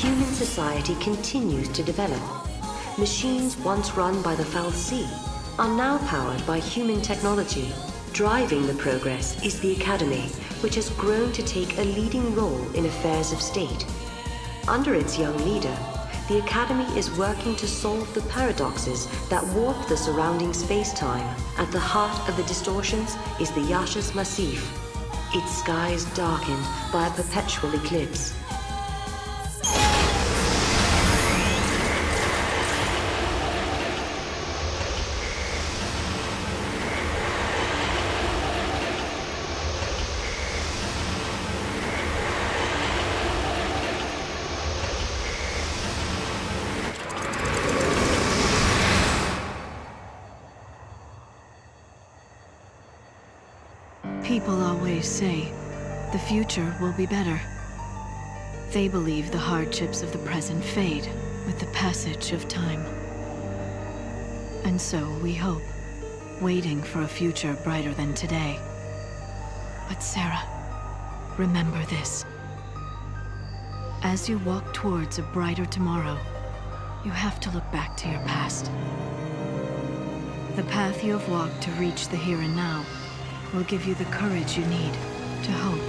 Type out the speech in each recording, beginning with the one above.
human society continues to develop. Machines once run by the Fal'Cie are now powered by human technology. Driving the progress is the Academy, which has grown to take a leading role in affairs of state. Under its young leader, the Academy is working to solve the paradoxes that warp the surrounding space-time. At the heart of the distortions is the Yaschas Massif, its skies darkened by a perpetual eclipse. People always say, the future will be better. They believe the hardships of the present fade with the passage of time. And so we hope, waiting for a future brighter than today. But Sarah, remember this. As you walk towards a brighter tomorrow, you have to look back to your past. The path you have walked to reach the here and now will give you the courage you need to hope.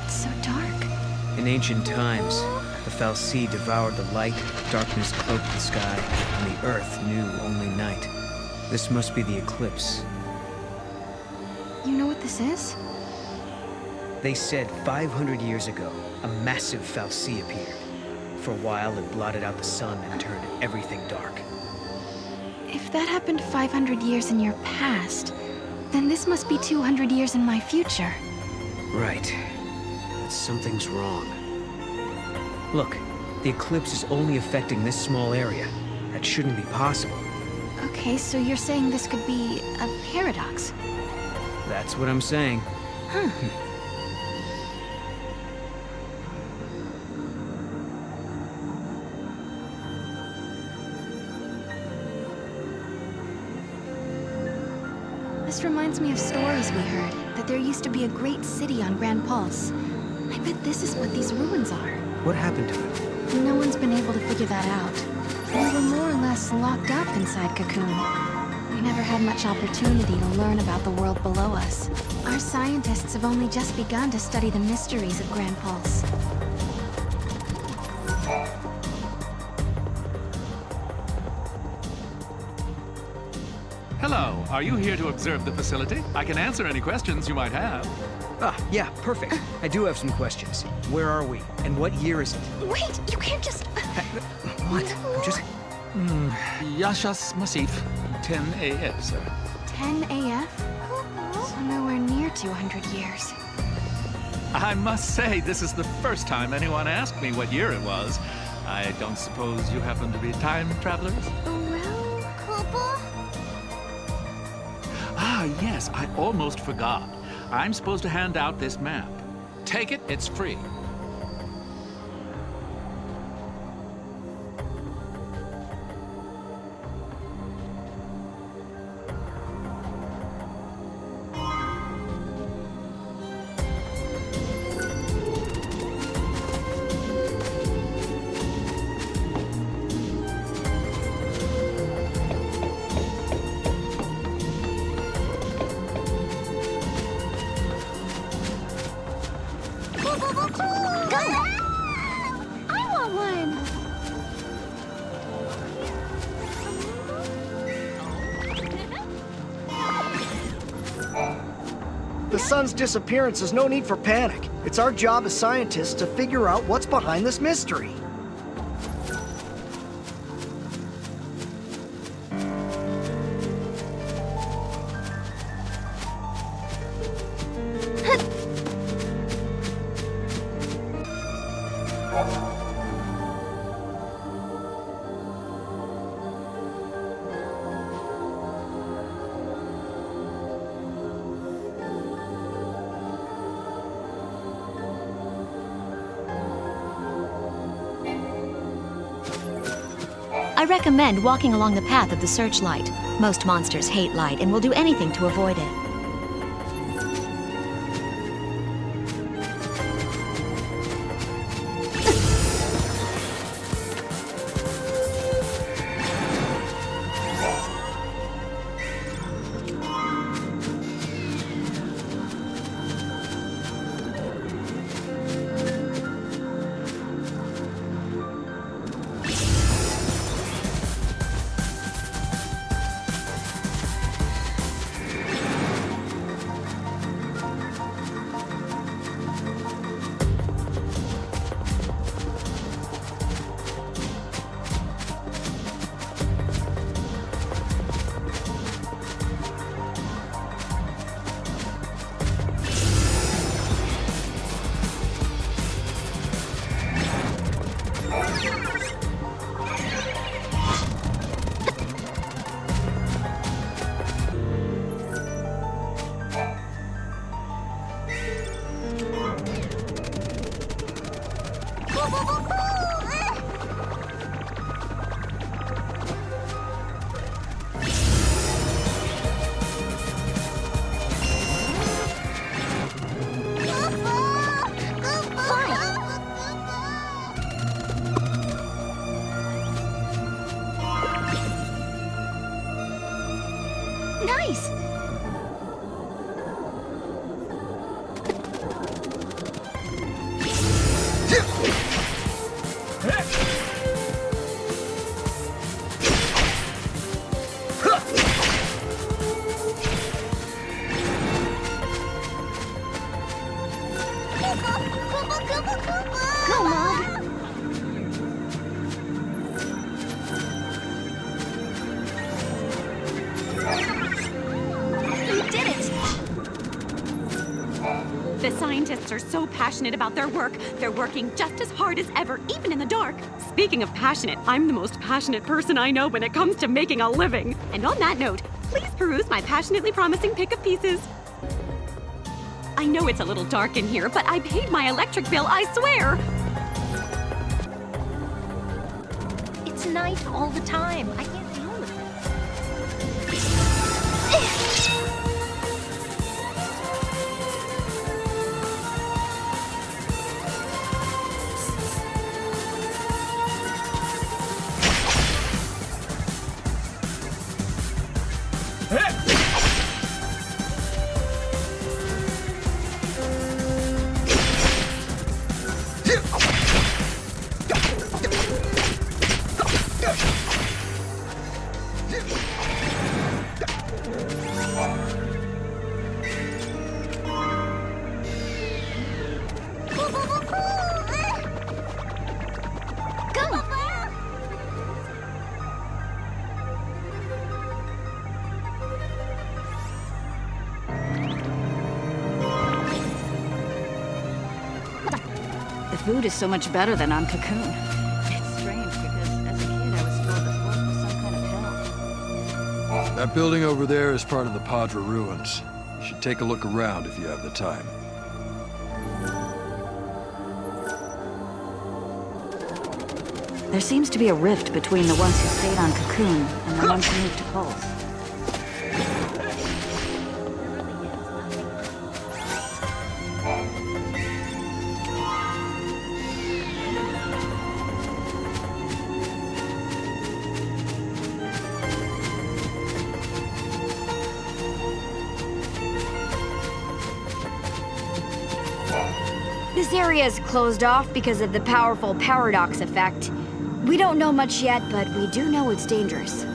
It's so dark. In ancient times, the Fal'Cie devoured the light, darkness cloaked the sky, and the earth knew only night. This must be the eclipse. You know what this is? They said 500 years ago, a massive Fal'Cie appeared. For a while, it blotted out the sun and turned everything dark. If that happened 500 years in your past, then this must be 200 years in my future. Right. But something's wrong. Look, the eclipse is only affecting this small area. That shouldn't be possible. Okay, so you're saying this could be a paradox? That's what I'm saying. Huh. This reminds me of stories we heard, that there used to be a great city on Grand Pulse. I bet this is what these ruins are. What happened to it? No one's been able to figure that out. We were more or less locked up inside Cocoon. We never had much opportunity to learn about the world below us. Our scientists have only just begun to study the mysteries of Grand Pulse. Hello, are you here to observe the facility? I can answer any questions you might have. Ah, yeah, perfect. I do have some questions. Where are we? And what year is it? Wait, you can't just... What? I'm just... Yaschas Massif, 10 AF, sir. 10 AF? So nowhere near 200 years. I must say, this is the first time anyone asked me what year it was. I don't suppose you happen to be time travelers? Well, Papa? Ah, yes, I almost forgot. I'm supposed to hand out this map. Take it, it's free. The sun's disappearance is no need for panic. It's our job as scientists to figure out what's behind this mystery. I recommend walking along the path of the searchlight. Most monsters hate light and will do anything to avoid it. Nice! Go, Mom! You did it! The scientists are so passionate about their work, they're working just as hard as ever, even in the dark. Speaking of passionate, I'm the most passionate person I know when it comes to making a living. And on that note, please peruse my passionately promising pick of pieces. I know it's a little dark in here, but I paid my electric bill, I swear! It's night all the time. I can't deal with it. Food is so much better than on Cocoon. It's strange because as a kid I was told that work was some kind of hell. That building over there is part of the Padra ruins. You should take a look around if you have the time. There seems to be a rift between the ones who stayed on Cocoon and the ones who moved to Pulse. This area is closed off because of the powerful paradox effect. We don't know much yet, but we do know it's dangerous.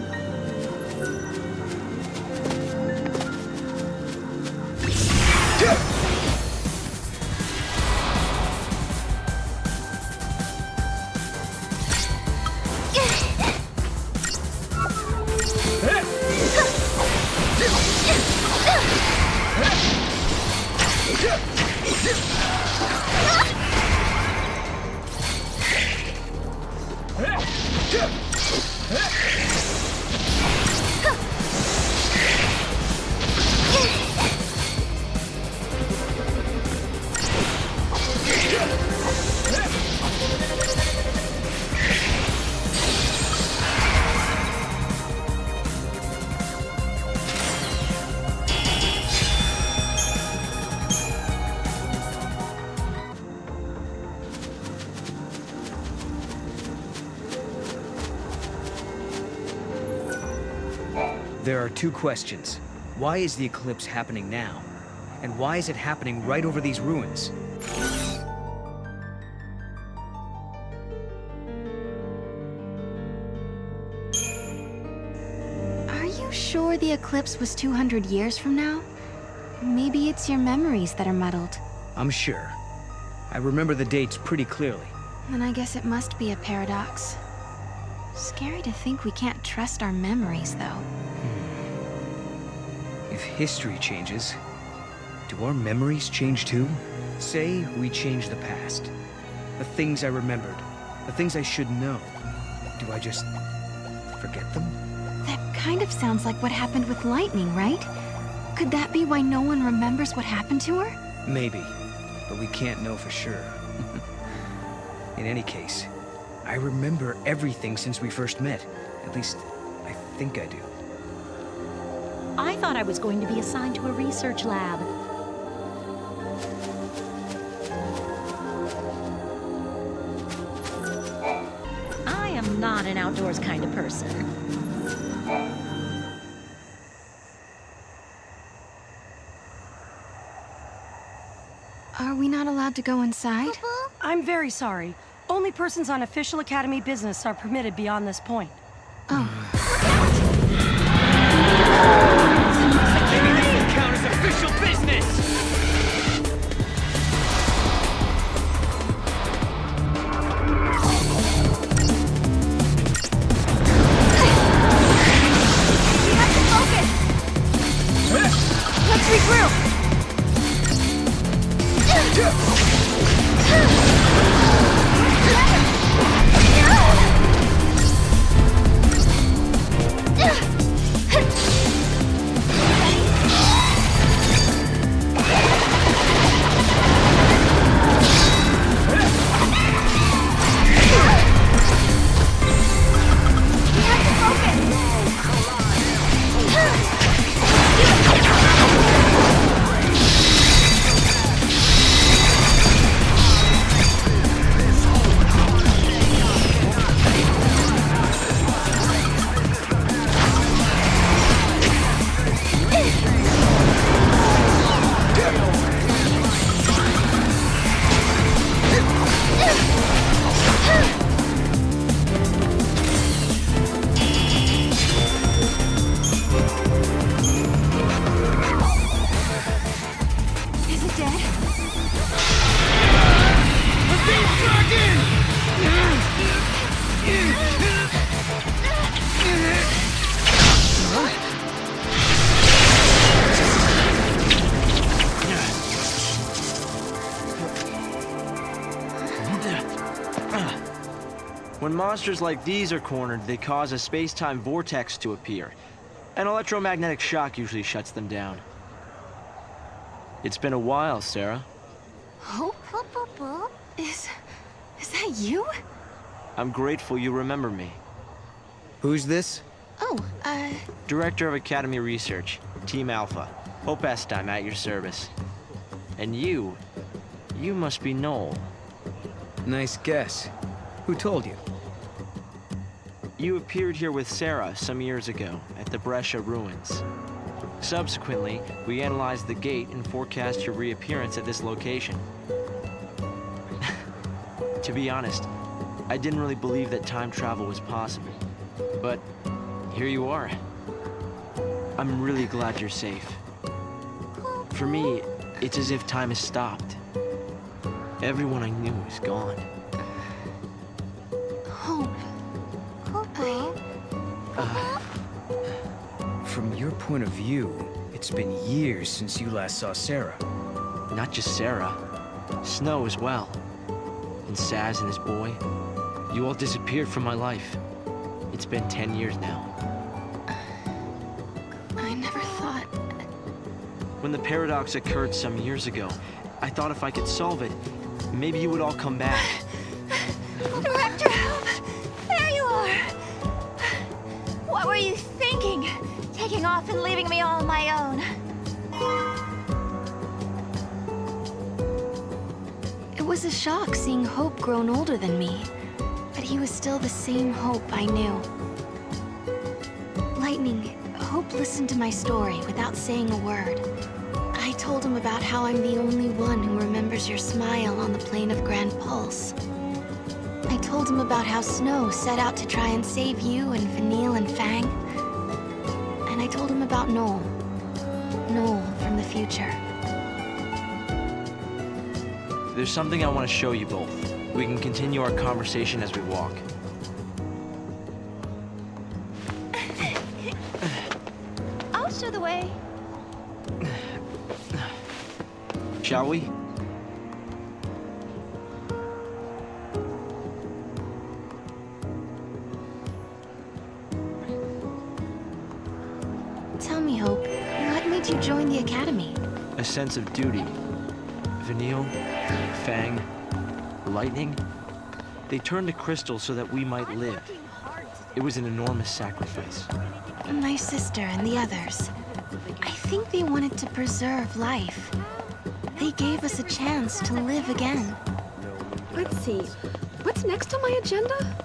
There are two questions. Why is the eclipse happening now? And why is it happening right over these ruins? Are you sure the eclipse was 200 years from now? Maybe it's your memories that are muddled. I'm sure. I remember the dates pretty clearly. Then I guess it must be a paradox. Scary to think we can't trust our memories, though. If history changes, do our memories change too? Say we change the past. The things I remembered, the things I should know. Do I just forget them? That kind of sounds like what happened with Lightning, right? Could that be why no one remembers what happened to her? Maybe, but we can't know for sure. In any case, I remember everything since we first met. At least, I think I do. I thought I was going to be assigned to a research lab. I am not an outdoors kind of person. Are we not allowed to go inside? I'm very sorry. Only persons on official Academy business are permitted beyond this point. Oh. Maybe this will count as official business! We have to focus! Let's regroup! When monsters like these are cornered, they cause a space-time vortex to appear. An electromagnetic shock usually shuts them down. It's been a while, Sarah. Hope? Is that you? I'm grateful you remember me. Who's this? Oh, Director of Academy Research, Team Alpha. Hope Est, I'm at your service. And you must be Noel. Nice guess. Who told you? You appeared here with Sarah some years ago at the Brescia ruins. Subsequently, we analyzed the gate and forecast your reappearance at this location. To be honest, I didn't really believe that time travel was possible. But here you are. I'm really glad you're safe. For me, it's as if time has stopped. Everyone I knew is gone. Hope. From your point of view, it's been years since you last saw Sarah. Not just Sarah. Snow as well. And Saz and his boy. You all disappeared from my life. It's been 10 years now. I never thought... When the paradox occurred some years ago, I thought if I could solve it, maybe you would all come back. Director, help! There you are! What were you thinking? Taking off and leaving me all on my own. It was a shock seeing Hope grown older than me. But he was still the same Hope I knew. Lightning, Hope listened to my story without saying a word. I told him about how I'm the only one who remembers your smile on the plane of Grand Pulse. I told him about how Snow set out to try and save you and Vanille and Fang. And I told him about Noel. Noel from the future. There's something I want to show you both. We can continue our conversation as we walk. I'll show the way. Shall we? Tell me, Hope, what made you join the Academy? A sense of duty. Vanille, Fang, Lightning. They turned the crystal so that we might live. It was an enormous sacrifice. My sister and the others. I think they wanted to preserve life. They gave us a chance to live again. Let's see. What's next on my agenda?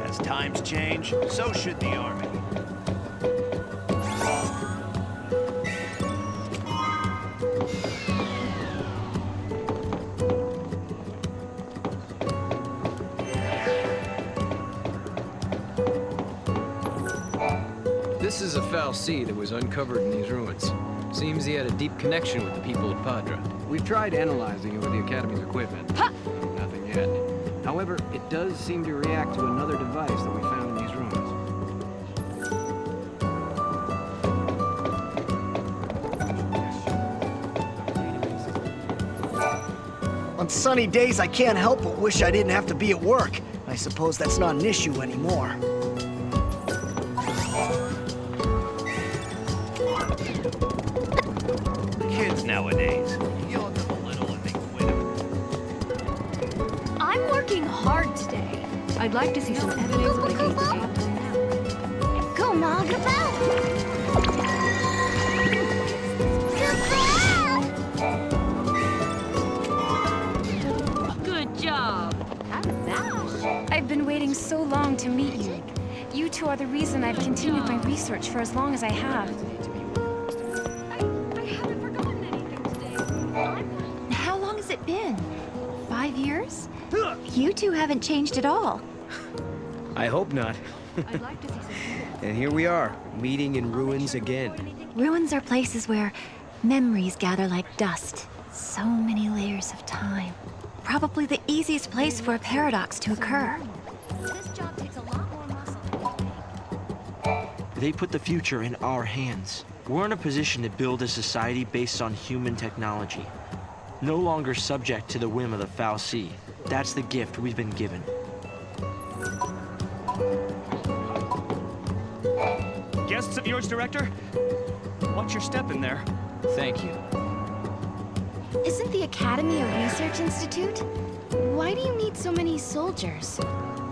As times change, so should the army. This is a fal'Cie that was uncovered in these ruins. Seems he had a deep connection with the people of Padra. We've tried analyzing it with the Academy's equipment. Nothing yet. However, it does seem to react to another device that we found in these ruins. On sunny days, I can't help but wish I didn't have to be at work. I suppose that's not an issue anymore. Kids nowadays, yell at them a little and they quit 'em. I'm working hard today. I'd like to see some evidence of the gates. Go, Ma, go back! Good job. I've been waiting so long to meet you. You two are the reason I've continued my research for as long as I have. How long has it been? 5 years? You two haven't changed at all. I hope not. And here we are, meeting in ruins again. Ruins are places where memories gather like dust. So many layers of time. Probably the easiest place for a paradox to occur. This job takes a lot more muscle. They put the future in our hands. We're in a position to build a society based on human technology. No longer subject to the whim of the fal'Cie. That's the gift we've been given. Guests of yours, Director? Watch your step in there. Thank you. Isn't the Academy a research institute? Why do you need so many soldiers?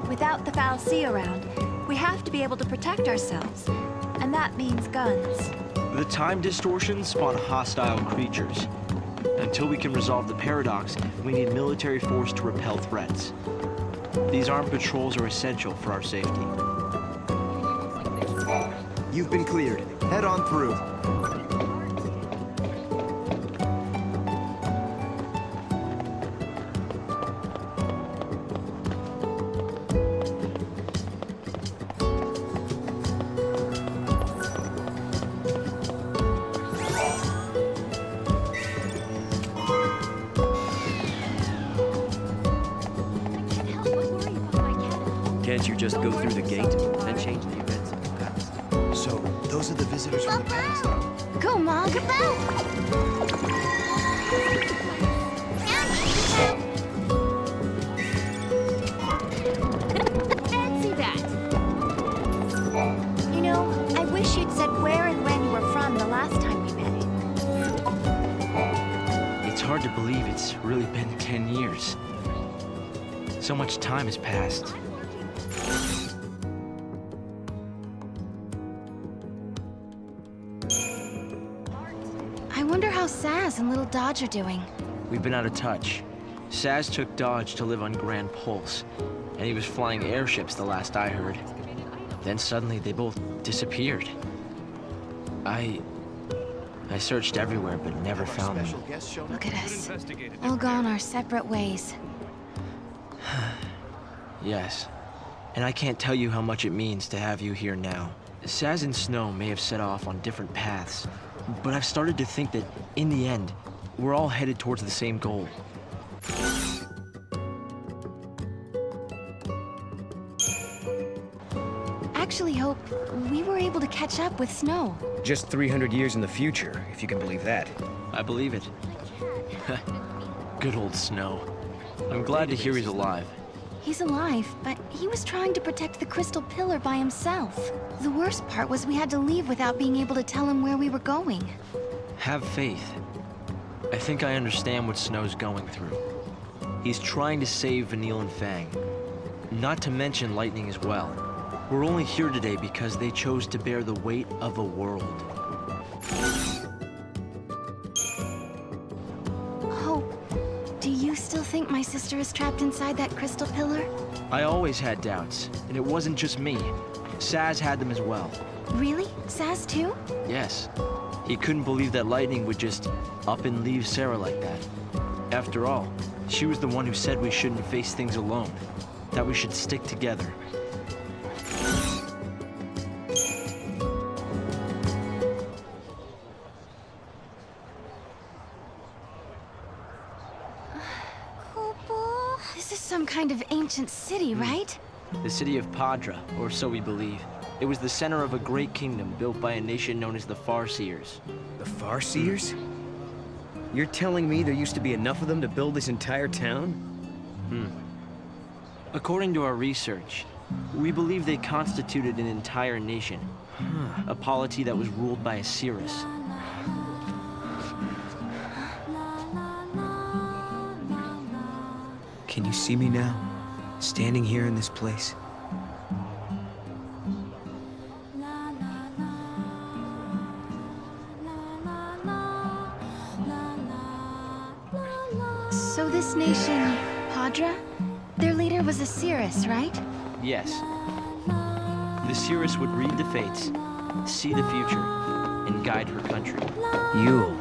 Without the fal'Cie around, we have to be able to protect ourselves. And that means guns. The time distortions spawn hostile creatures. Until we can resolve the paradox, we need military force to repel threats. These armed patrols are essential for our safety. You've been cleared. Head on through. Can't you just go through the gate and change the events of the past? So, those are the visitors from the past? Go, Ma, go back! Fancy that! You know, I wish you'd said where and when you were from the last time we met. It's hard to believe it's really been 10 years. So much time has passed. I wonder how Saz and little Dodge are doing. We've been out of touch. Saz took Dodge to live on Grand Pulse, and he was flying airships the last I heard. Then suddenly they both disappeared. I searched everywhere but never found them. Look at us. All gone our separate ways. Yes. And I can't tell you how much it means to have you here now. Saz and Snow may have set off on different paths, but I've started to think that, in the end, we're all headed towards the same goal. Actually, Hope, we were able to catch up with Snow. Just 300 years in the future, if you can believe that. I believe it. Good old Snow. I'm glad to hear he's alive. He's alive, but he was trying to protect the crystal pillar by himself. The worst part was we had to leave without being able to tell him where we were going. Have faith. I think I understand what Snow's going through. He's trying to save Vanille and Fang. Not to mention Lightning as well. We're only here today because they chose to bear the weight of a world. Hope, do you still think my sister is trapped inside that crystal pillar? I always had doubts, and it wasn't just me. Saz had them as well. Really? Saz too? Yes. He couldn't believe that Lightning would just up and leave Sarah like that. After all, she was the one who said we shouldn't face things alone, that we should stick together. This is some kind of ancient city, right? The city of Padra, or so we believe. It was the center of a great kingdom built by a nation known as the Farseers. The Farseers? You're telling me there used to be enough of them to build this entire town? According to our research, we believe they constituted an entire nation. A polity that was ruled by a Cirrus. Can you see me now? Standing here in this place? So this nation, Padra, their leader was a Cirrus, right? Yes. The Cirrus would read the fates, see the future, and guide her country. Yule.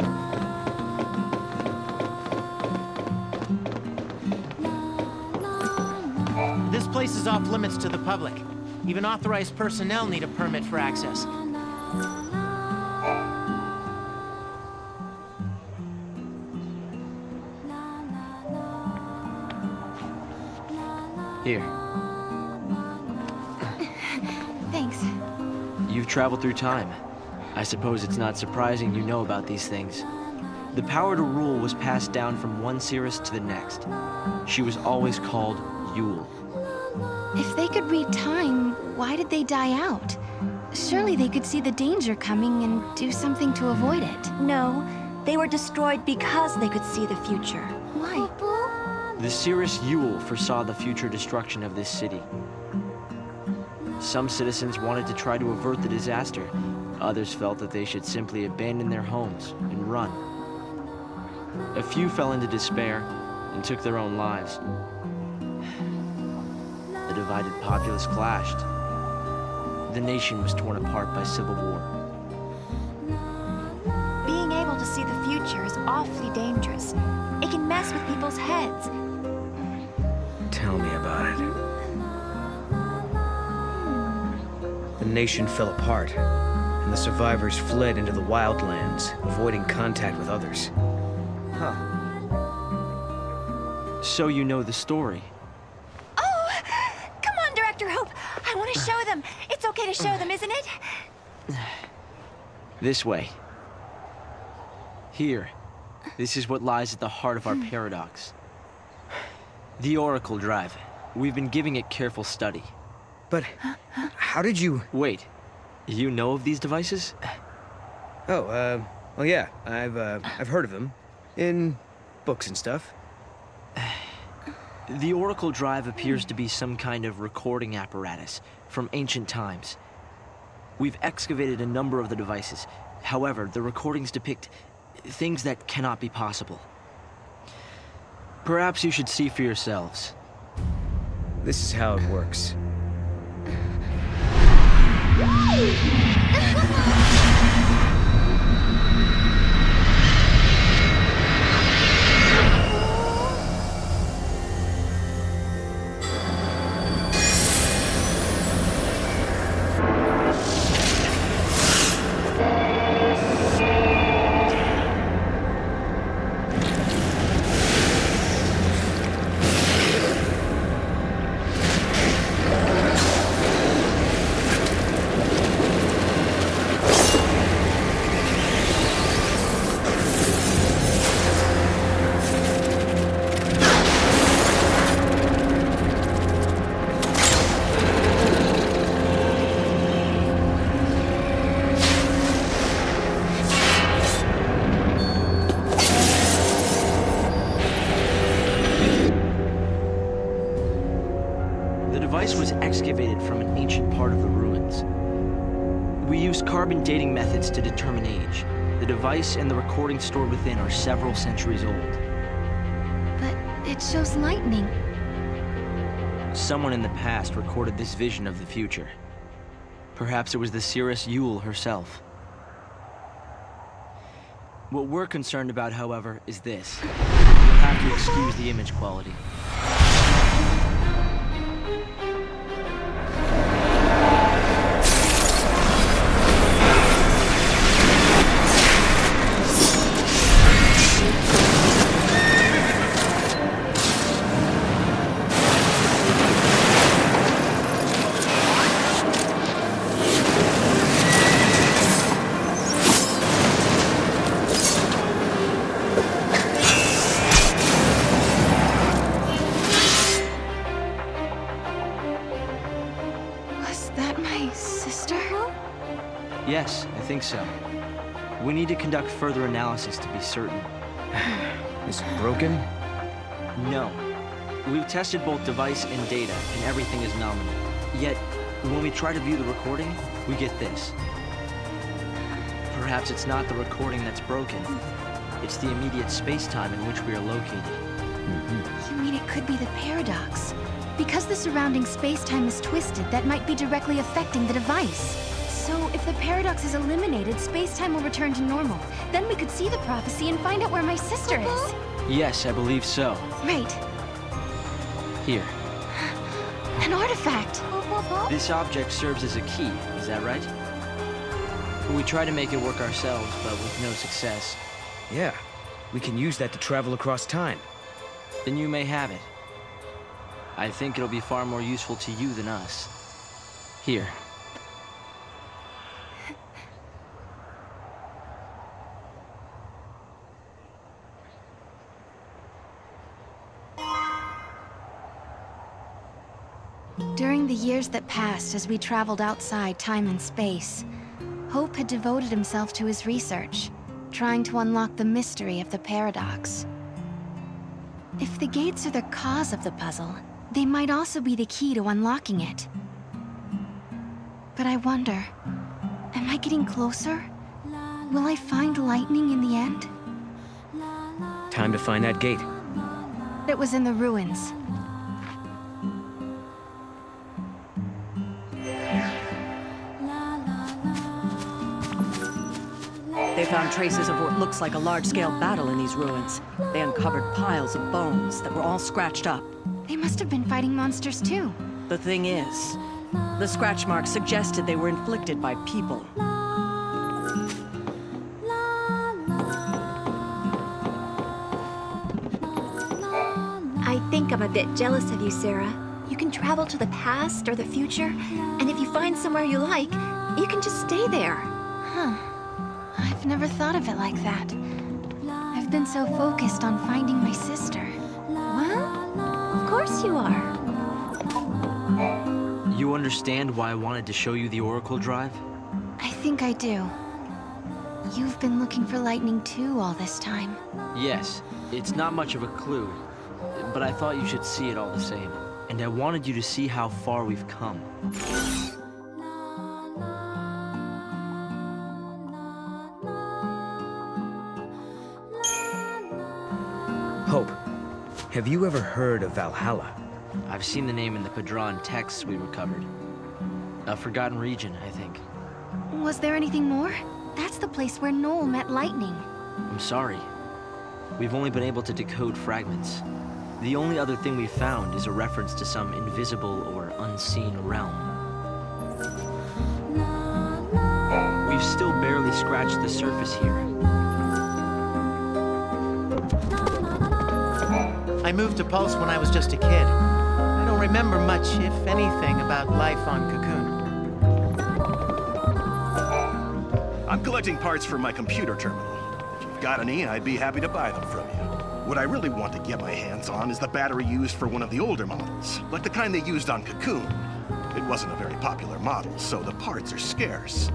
This place is off limits to the public. Even authorized personnel need a permit for access. Here. Thanks. You've traveled through time. I suppose it's not surprising you know about these things. The power to rule was passed down from one Cirrus to the next. She was always called Yule. If they could read time, why did they die out? Surely they could see the danger coming and do something to avoid it. No, they were destroyed because they could see the future. Why? The Cirrus Yule foresaw the future destruction of this city. Some citizens wanted to try to avert the disaster. Others felt that they should simply abandon their homes and run. A few fell into despair and took their own lives. The divided populace clashed. The nation was torn apart by civil war. Being able to see the future is awfully dangerous. It can mess with people's heads. Tell me about it. The nation fell apart, and the survivors fled into the wildlands, avoiding contact with others. Huh. So you know the story. Oh! Come on, Director Hope! I want to show them. It's okay to show them, isn't it? This way. Here. This is what lies at the heart of our paradox. The Oracle Drive. We've been giving it careful study. But how did you... Wait. You know of these devices? Oh, well, yeah. I've heard of them. In books and stuff. The Oracle Drive appears to be some kind of recording apparatus from ancient times. We've excavated a number of the devices. However, the recordings depict things that cannot be possible. Perhaps you should see for yourselves. This is how it works. used carbon dating methods to determine age. The device and the recording stored within are several centuries old. But it shows lightning. Someone in the past recorded this vision of the future. Perhaps it was the Seeress Yule herself. What we're concerned about, however, is this. You'll have to excuse the image quality. Yes, I think so. We need to conduct further analysis to be certain. Is it broken? No. We've tested both device and data, and everything is nominal. Yet, when we try to view the recording, we get this. Perhaps it's not the recording that's broken. It's the immediate space-time in which we are located. You mean it could be the paradox? Because the surrounding space-time is twisted, that might be directly affecting the device. So, if the paradox is eliminated, space-time will return to normal. Then we could see the prophecy and find out where my sister is. Yes, I believe so. Right. Here. An artifact! This object serves as a key, is that right? We tried to make it work ourselves, but with no success. Yeah, we can use that to travel across time. Then you may have it. I think it'll be far more useful to you than us. Here. During the years that passed as we traveled outside time and space, Hope had devoted himself to his research, trying to unlock the mystery of the paradox. If the gates are the cause of the puzzle, they might also be the key to unlocking it. But I wonder, am I getting closer? Will I find lightning in the end? Time to find that gate. It was in the ruins. They found traces of what looks like a large-scale battle in these ruins. They uncovered piles of bones that were all scratched up. They must have been fighting monsters too. The thing is, the scratch marks suggested they were inflicted by people. I think I'm a bit jealous of you, Sarah. You can travel to the past or the future, and if you find somewhere you like, you can just stay there. Huh. I've never thought of it like that. I've been so focused on finding my sister. Well, of course you are. You understand why I wanted to show you the Oracle Drive? I think I do. You've been looking for lightning too all this time. Yes, it's not much of a clue, but I thought you should see it all the same. And I wanted you to see how far we've come. Hope, have you ever heard of Valhalla? I've seen the name in the Padron texts we recovered. A forgotten region, I think. Was there anything more? That's the place where Noel met lightning. I'm sorry. We've only been able to decode fragments. The only other thing we've found is a reference to some invisible or unseen realm. We've still barely scratched the surface here. I moved to Pulse when I was just a kid. I don't remember much, if anything, about life on Cocoon. I'm collecting parts for my computer terminal. If you've got any, I'd be happy to buy them from you. What I really want to get my hands on is the battery used for one of the older models, like the kind they used on Cocoon. It wasn't a very popular model, so the parts are scarce.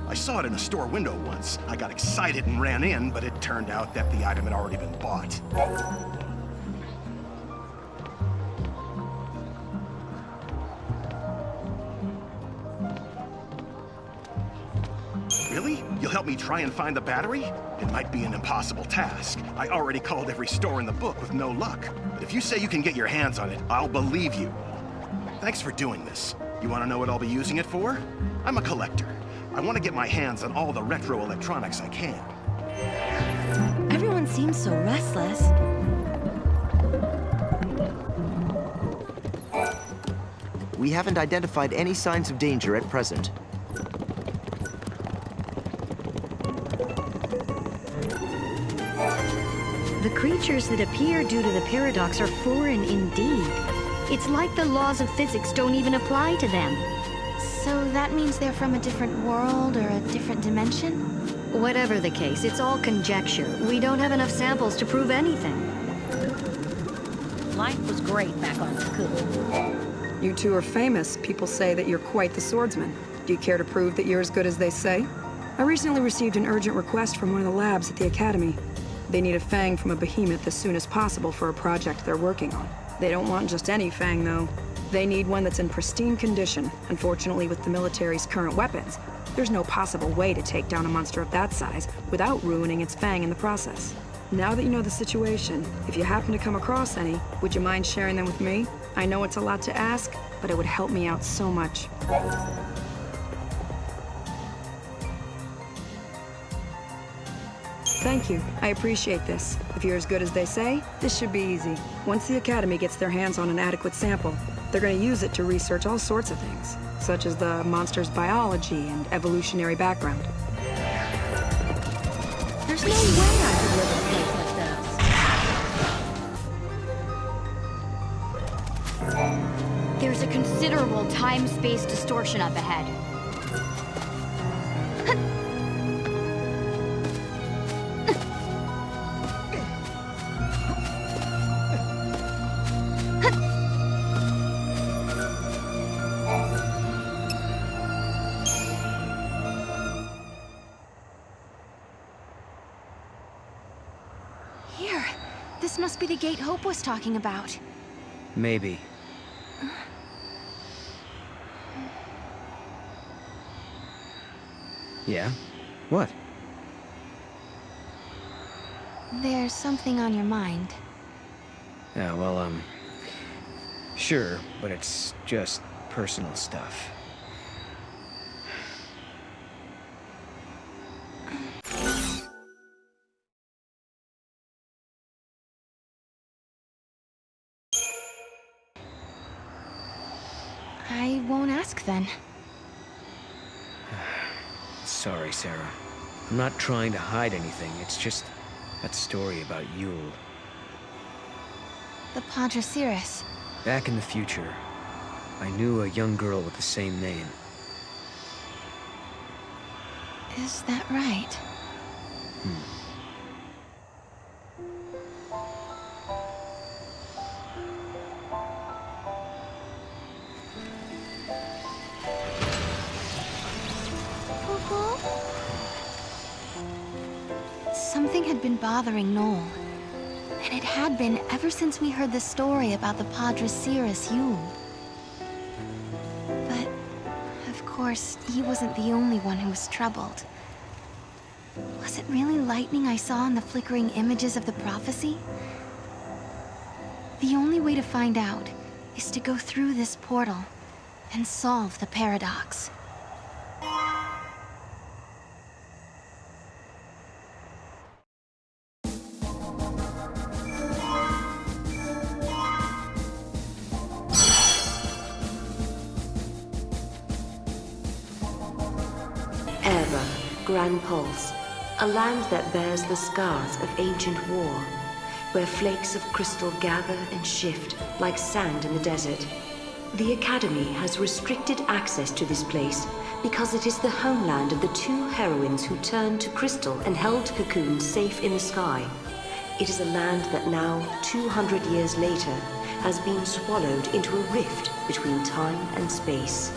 I saw it in a store window once. I got excited and ran in, but it turned out that the item had already been bought. Really? You'll help me try and find the battery? It might be an impossible task. I already called every store in the book with no luck. But if you say you can get your hands on it, I'll believe you. Thanks for doing this. You want to know what I'll be using it for? I'm a collector. I want to get my hands on all the retro electronics I can. Everyone seems so restless. We haven't identified any signs of danger at present. The creatures that appear due to the paradox are foreign indeed. It's like the laws of physics don't even apply to them. So that means they're from a different world or a different dimension? Whatever the case, it's all conjecture. We don't have enough samples to prove anything. Life was great back on Cocoon. You two are famous. People say that you're quite the swordsman. Do you care to prove that you're as good as they say? I recently received an urgent request from one of the labs at the Academy. They need a fang from a behemoth as soon as possible for a project they're working on. They don't want just any fang, though. They need one that's in pristine condition. Unfortunately, with the military's current weapons, there's no possible way to take down a monster of that size without ruining its fang in the process. Now that you know the situation, if you happen to come across any, would you mind sharing them with me? I know it's a lot to ask, but it would help me out so much. Thank you. I appreciate this. If you're as good as they say, this should be easy. Once the Academy gets their hands on an adequate sample, they're going to use it to research all sorts of things, such as the monster's biology and evolutionary background. There's no way I could live in a place like this. There's a considerable time-space distortion up ahead. Here. This must be the gate Hope was talking about. Maybe. Yeah? What? There's something on your mind. Yeah, well, sure, but it's just personal stuff. I won't ask then. Sorry, Sarah. I'm not trying to hide anything. It's just that story about Yule. The Padre Cirrus. Back in the future, I knew a young girl with the same name. Is that right? Something had been bothering Noel. And it had been ever since we heard the story about the Padre Cirrus Yule. But, of course, he wasn't the only one who was troubled. Was it really lightning I saw in the flickering images of the prophecy? The only way to find out is to go through this portal and solve the paradox. Oerba, Grand Pulse, a land that bears the scars of ancient war, where flakes of crystal gather and shift like sand in the desert. The Academy has restricted access to this place because it is the homeland of the two heroines who turned to crystal and held Cocoon safe in the sky. It is a land that now, 200 years later, has been swallowed into a rift between time and space.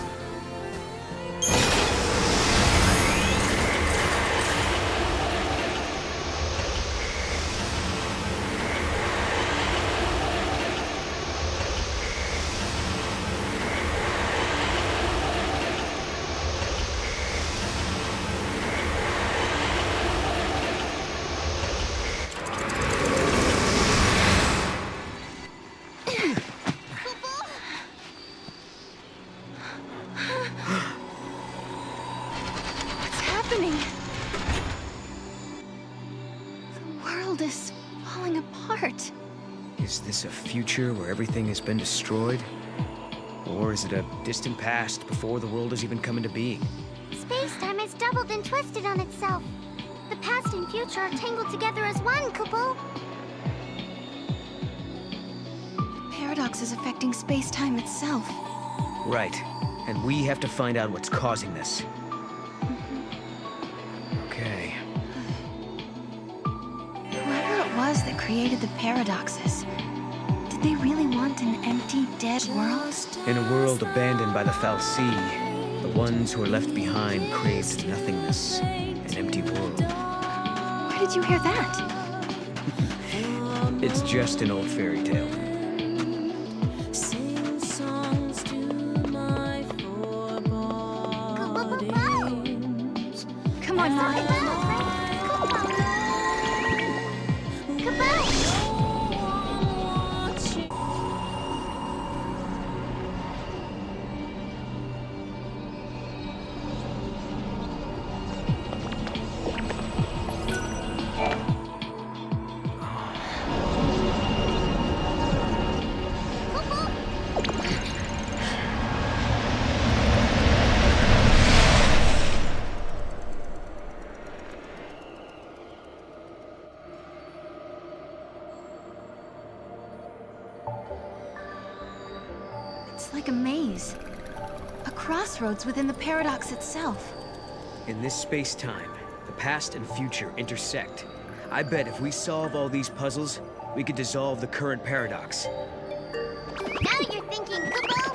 world is falling apart. Is this a future where everything has been destroyed? Or is it a distant past before the world has even come into being? Space-time has doubled and twisted on itself. The past and future are tangled together as one, Kupo. The paradox is affecting space-time itself. Right. And we have to find out what's causing this. Okay. Whoever it was that created the paradoxes, did they really want an empty, dead world? In a world abandoned by the Fal'Cie, the ones who are left behind craved nothingness, an empty world. Where did you hear that? It's just an old fairy tale. Come on, Mom. It's like a maze. A crossroads within the paradox itself. In this space-time, the past and future intersect. I bet if we solve all these puzzles, we could dissolve the current paradox. Now you're thinking, Kupo.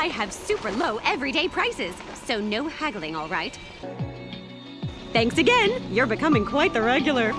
I have super low everyday prices, so no haggling, all right? Thanks again. You're becoming quite the regular.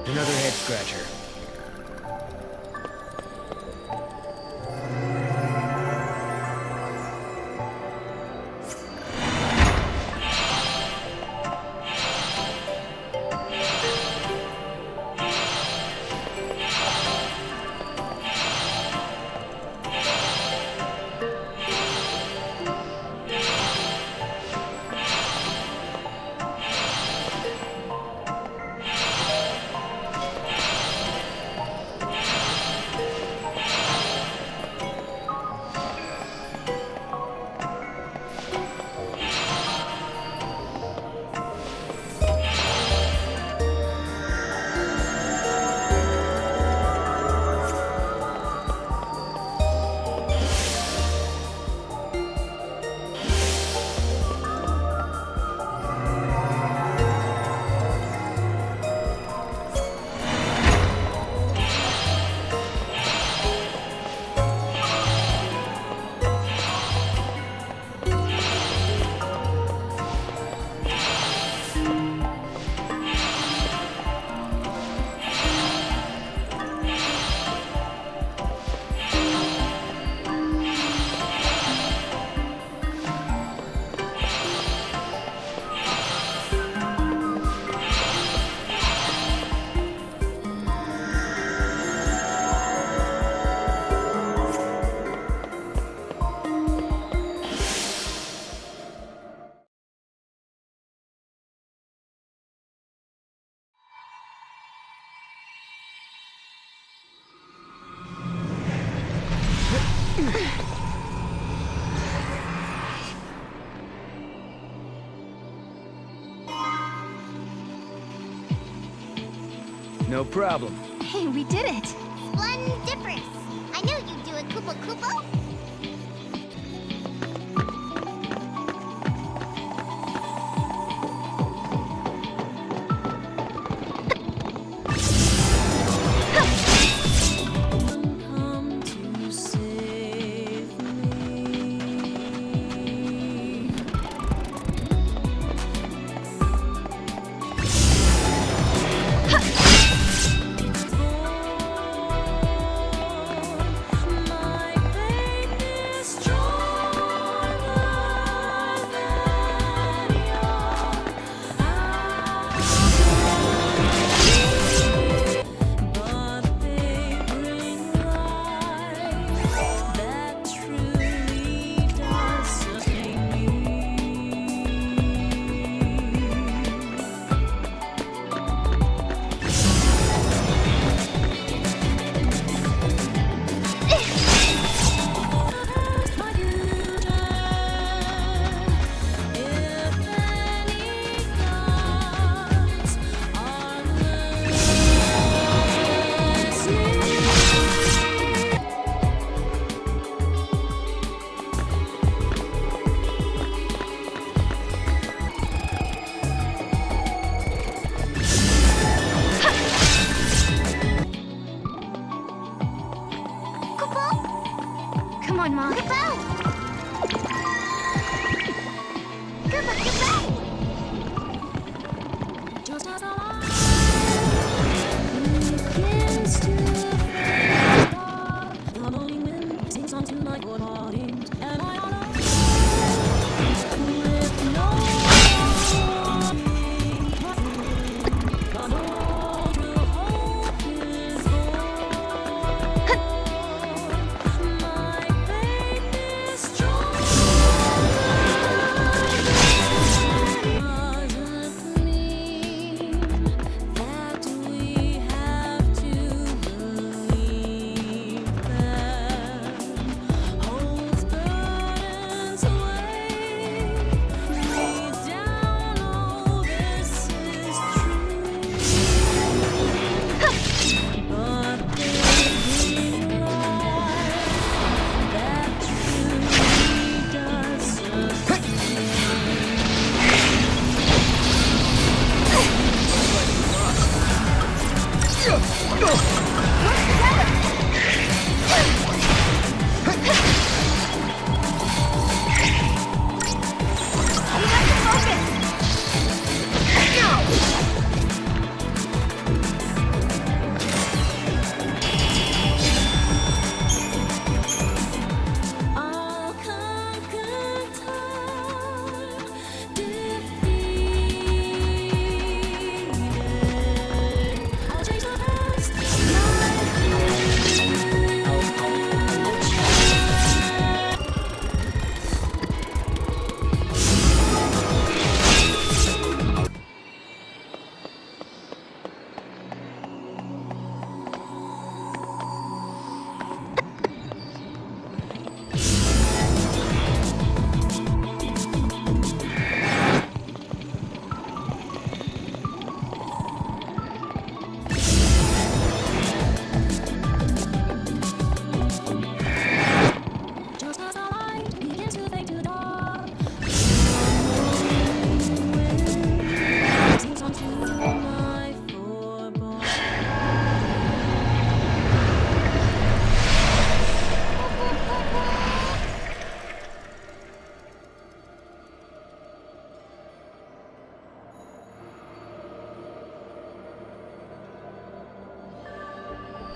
Another head scratcher. No problem. Hey, we did it! Splendiferous! I knew you'd do it, Koopa Koopa!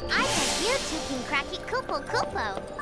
I bet you two can crack it Kupo Kupo.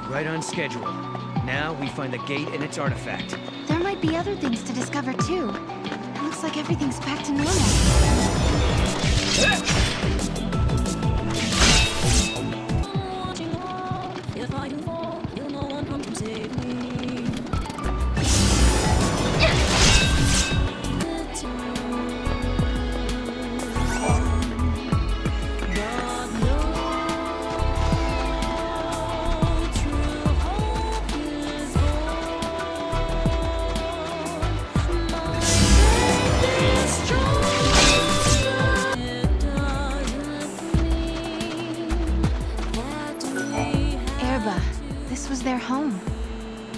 Right on schedule. Now we find the gate and its artifact. There might be other things to discover too. It looks like everything's back to normal. If I do fall, will no one come to save me?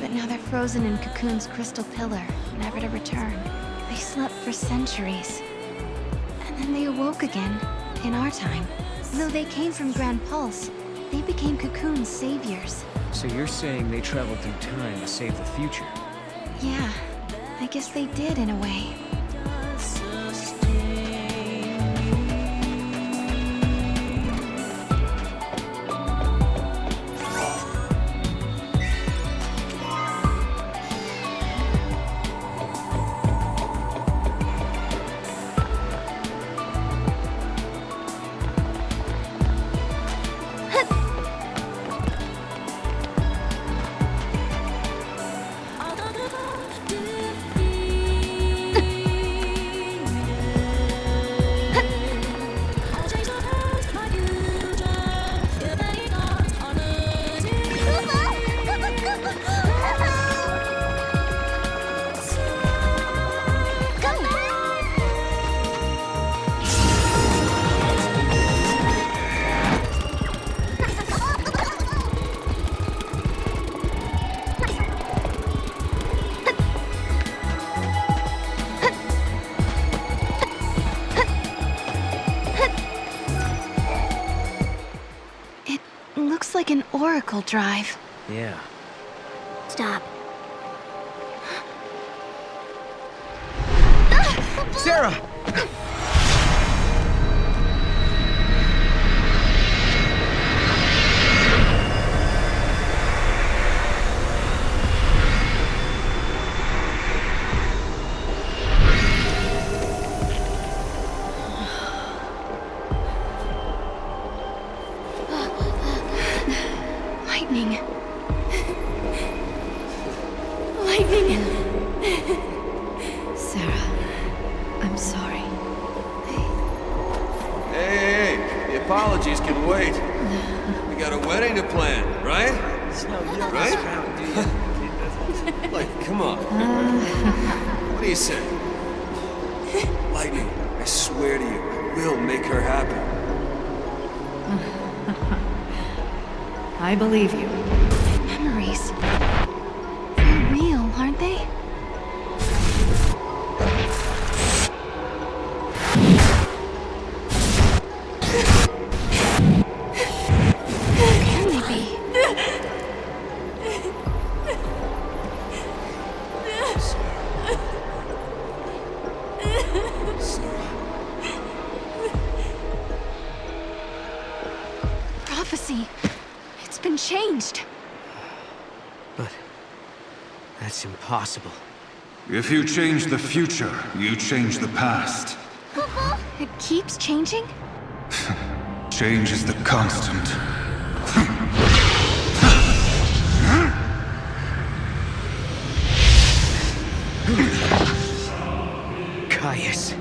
But now they're frozen in Cocoon's crystal pillar, never to return. They slept for centuries. And then they awoke again, in our time. Though they came from Grand Pulse, they became Cocoon's saviors. So you're saying they traveled through time to save the future? Yeah, I guess they did in a way. Like an oracle drive. Yeah. Stop. Sarah! Lightning. Sarah, I'm sorry. Hey, the apologies can wait. We got a wedding to plan, right? Right? Like, come on. What do you say? Lightning, I swear to you, I will make her happy. I believe you. Memories. They're real, aren't they? Who can they be? Prophecy. It's been changed. But that's impossible. If you change the future, you change the past. It keeps changing? Change is the constant. Caius.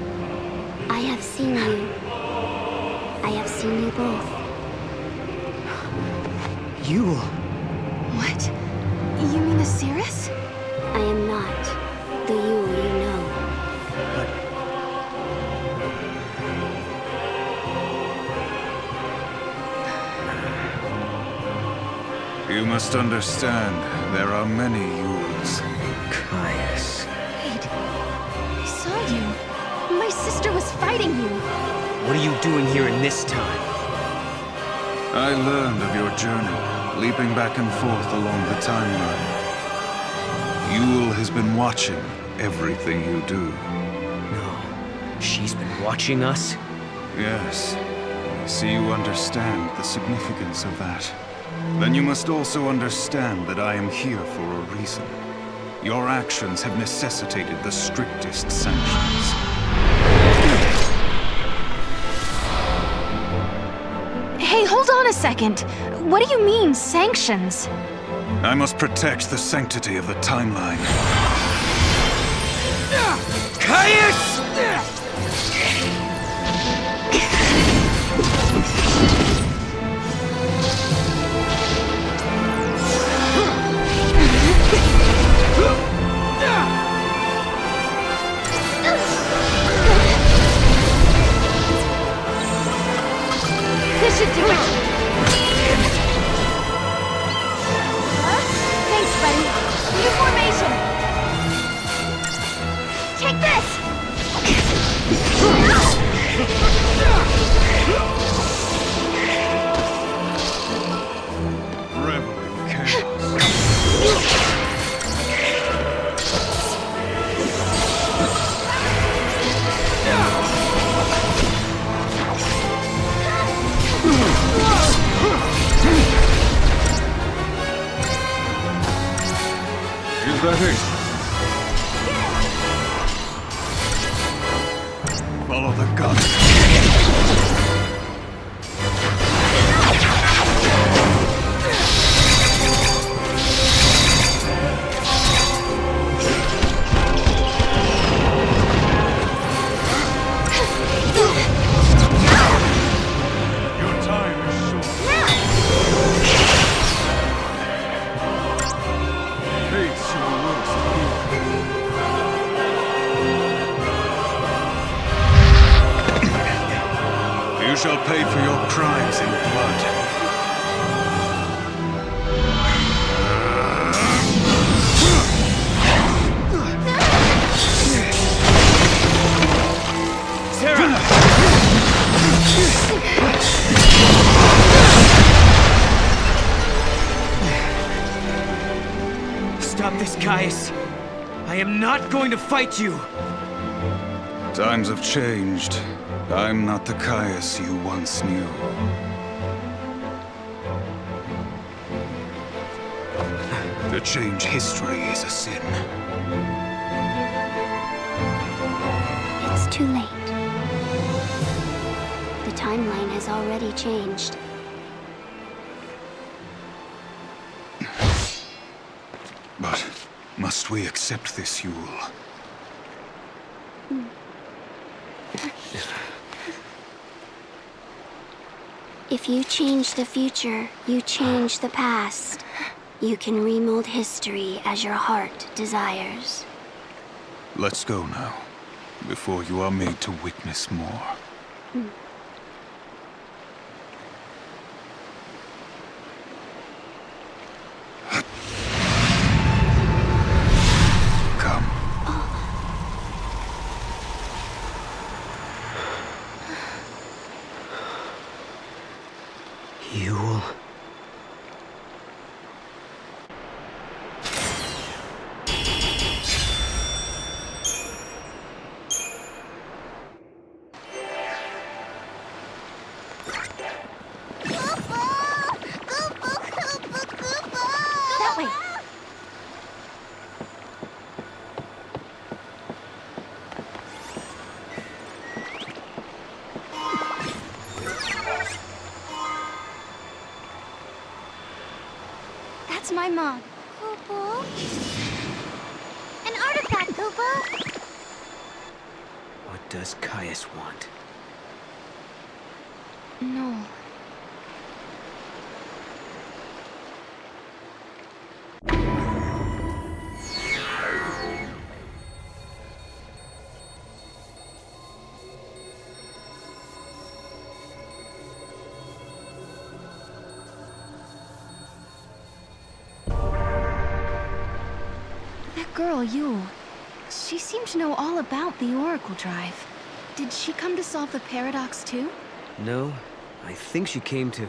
I have seen you. I have seen you both. You... What? You mean Osiris? I am not the you know. You must understand, there are many Yules. Caius. Wait. I saw you. My sister was fighting you. What are you doing here in this time? I learned of your journey, leaping back and forth along the timeline. Yule has been watching everything you do. No. She's been watching us? Yes. I see you understand the significance of that. Then you must also understand that I am here for a reason. Your actions have necessitated the strictest sanctions. Hey, hold on a second. What do you mean, sanctions? I must protect the sanctity of the timeline. Caius! This should do it. Thanks, buddy. New formation! Take this! Revel in chaos. Is that it? Follow the gun. Your time is short. Face your worst fear. You shall pay for your crimes in blood. Stop this, Caius. I am not going to fight you. Times have changed. I'm not the Caius you once knew. To change history is a sin. It's too late. The timeline has already changed. But must we accept this, Yule? If you change the future, you change the past. You can remold history as your heart desires. Let's go now, before you are made to witness more. Come. Yule. That way. That's my mom. Kupo? An artifact, Kupo! What does Caius want? No. That girl, Yule. She seemed to know all about the Oracle Drive. Did she come to solve the paradox too? No, I think she came to...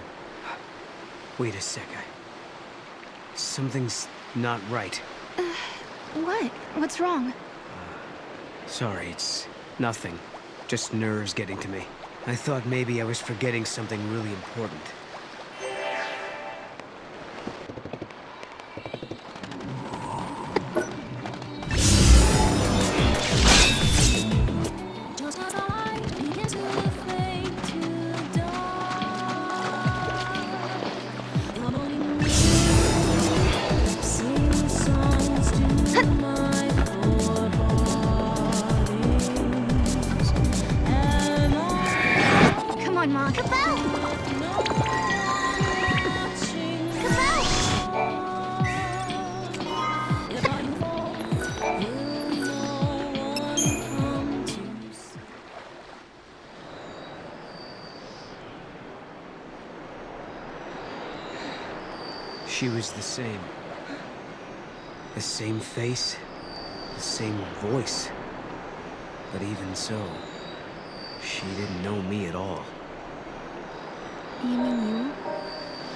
Wait a sec, something's not right. What? What's wrong? Sorry, it's nothing. Just nerves getting to me. I thought maybe I was forgetting something really important. Come on, Mom. She was the same. The same face, the same voice. But even so, she didn't know me at all. You mean you?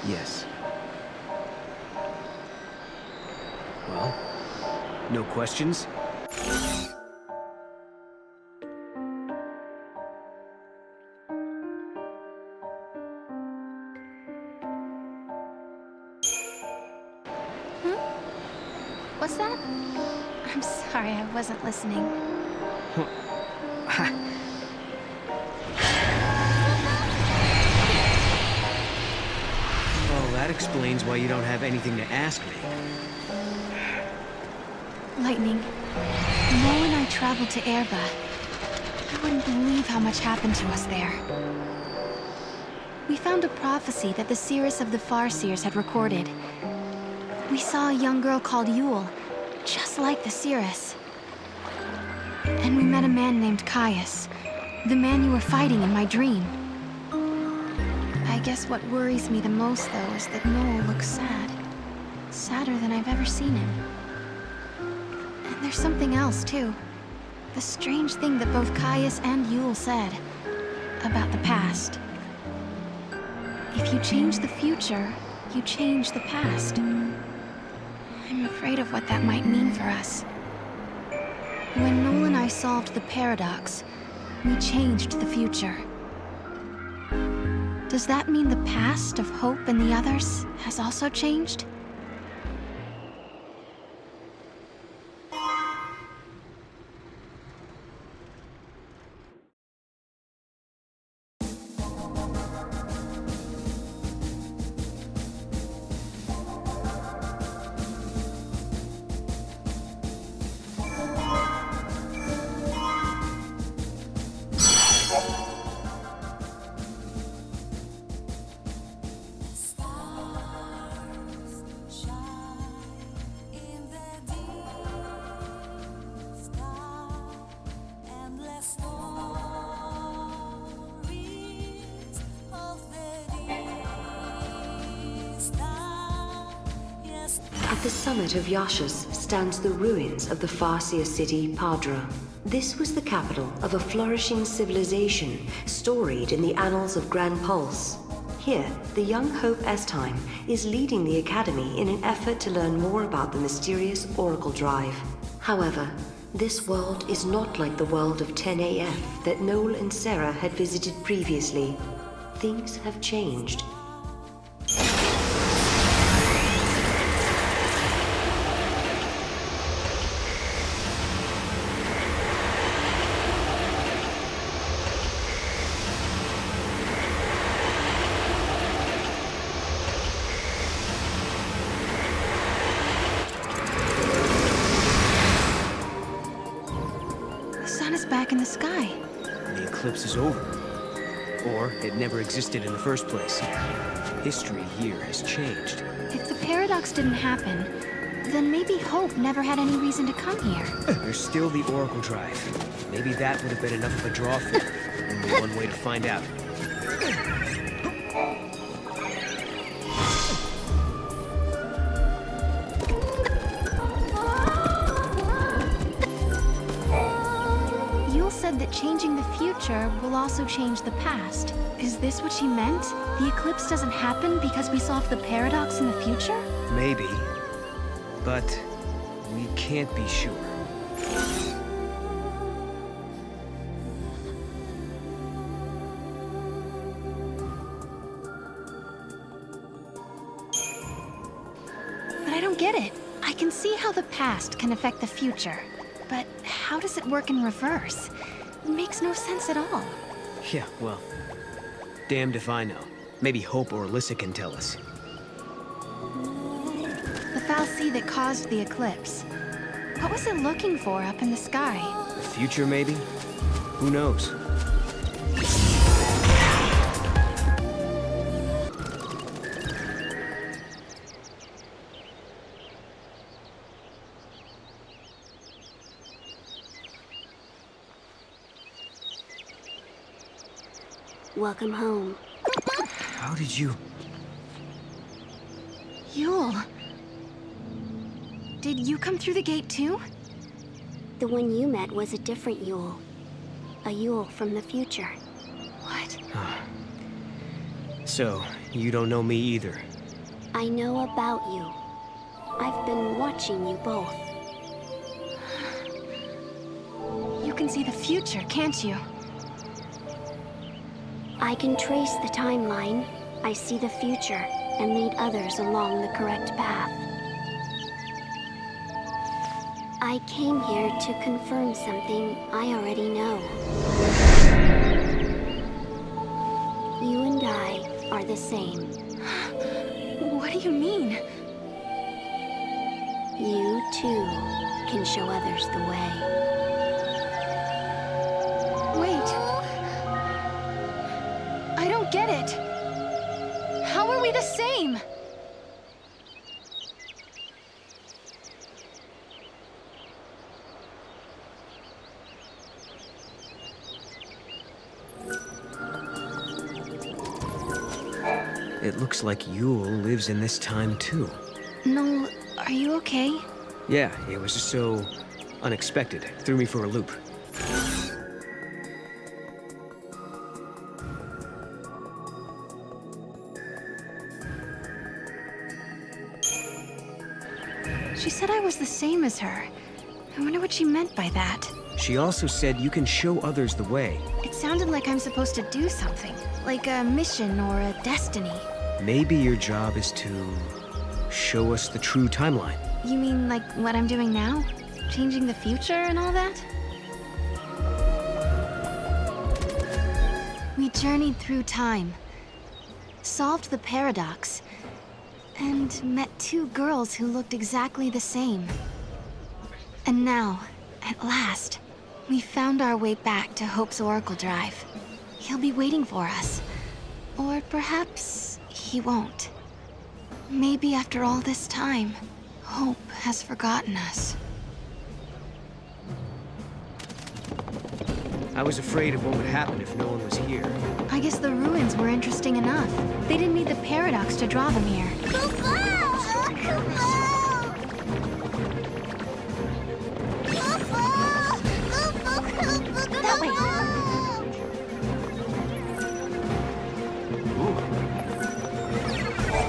Yes. Well, no questions? What's that? I'm sorry, I wasn't listening. Well, that explains why you don't have anything to ask me. Lightning, Mo and I traveled to Oerba. You wouldn't believe how much happened to us there. We found a prophecy that the seers of the Farseers had recorded. We saw a young girl called Yule, just like the seeress. And we met a man named Caius, the man you were fighting in my dream. I guess what worries me the most, though, is that Noel looks sad. Sadder than I've ever seen him. And there's something else, too. The strange thing that both Caius and Yule said about the past. If you change the future, you change the past. I'm afraid of what that might mean for us. When Noel and I solved the paradox, we changed the future. Does that mean the past of Hope and the others has also changed? At the summit of Yaschas stands the ruins of the Farseer city, Padra. This was the capital of a flourishing civilization storied in the annals of Grand Pulse. Here, the young Hope Estheim is leading the Academy in an effort to learn more about the mysterious Oracle Drive. However, this world is not like the world of 10AF that Noel and Sarah had visited previously. Things have changed. Back in the sky. The eclipse is over. Or it never existed in the first place. History here has changed. If the paradox didn't happen, then maybe Hope never had any reason to come here. There's still the Oracle Drive. Maybe that would have been enough of a draw for her. Only one way to find out. Said that changing the future will also change the past. Is this what she meant? The eclipse doesn't happen because we solved the paradox in the future? Maybe. But we can't be sure. But I don't get it. I can see how the past can affect the future. But how does it work in reverse? It makes no sense at all. Yeah, well, damned if I know. Maybe Hope or Alyssa can tell us. The fal'Cie that caused the eclipse. What was it looking for up in the sky? The future, maybe? Who knows? Welcome home. How did you... Yule. Did you come through the gate too? The one you met was a different Yule. A Yule from the future. What? So, you don't know me either. I know about you. I've been watching you both. You can see the future, can't you? I can trace the timeline. I see the future and lead others along the correct path. I came here to confirm something I already know. You and I are the same. What do you mean? You, too, can show others the way. Wait. I don't get it. How are we the same? It looks like Yule lives in this time too. No, are you okay? Yeah, it was just so unexpected. Threw me for a loop. She said I was the same as her. I wonder what she meant by that. She also said you can show others the way. It sounded like I'm supposed to do something, like a mission or a destiny. Maybe your job is to show us the true timeline. You mean like what I'm doing now? Changing the future and all that? We journeyed through time, solved the paradox, and met two girls who looked exactly the same. And now, at last, we found our way back to Hope's Oracle Drive. He'll be waiting for us. Or perhaps he won't. Maybe after all this time, Hope has forgotten us. I was afraid of what would happen if no one was here. I guess the ruins were interesting enough. They didn't need the paradox to draw them here. That way!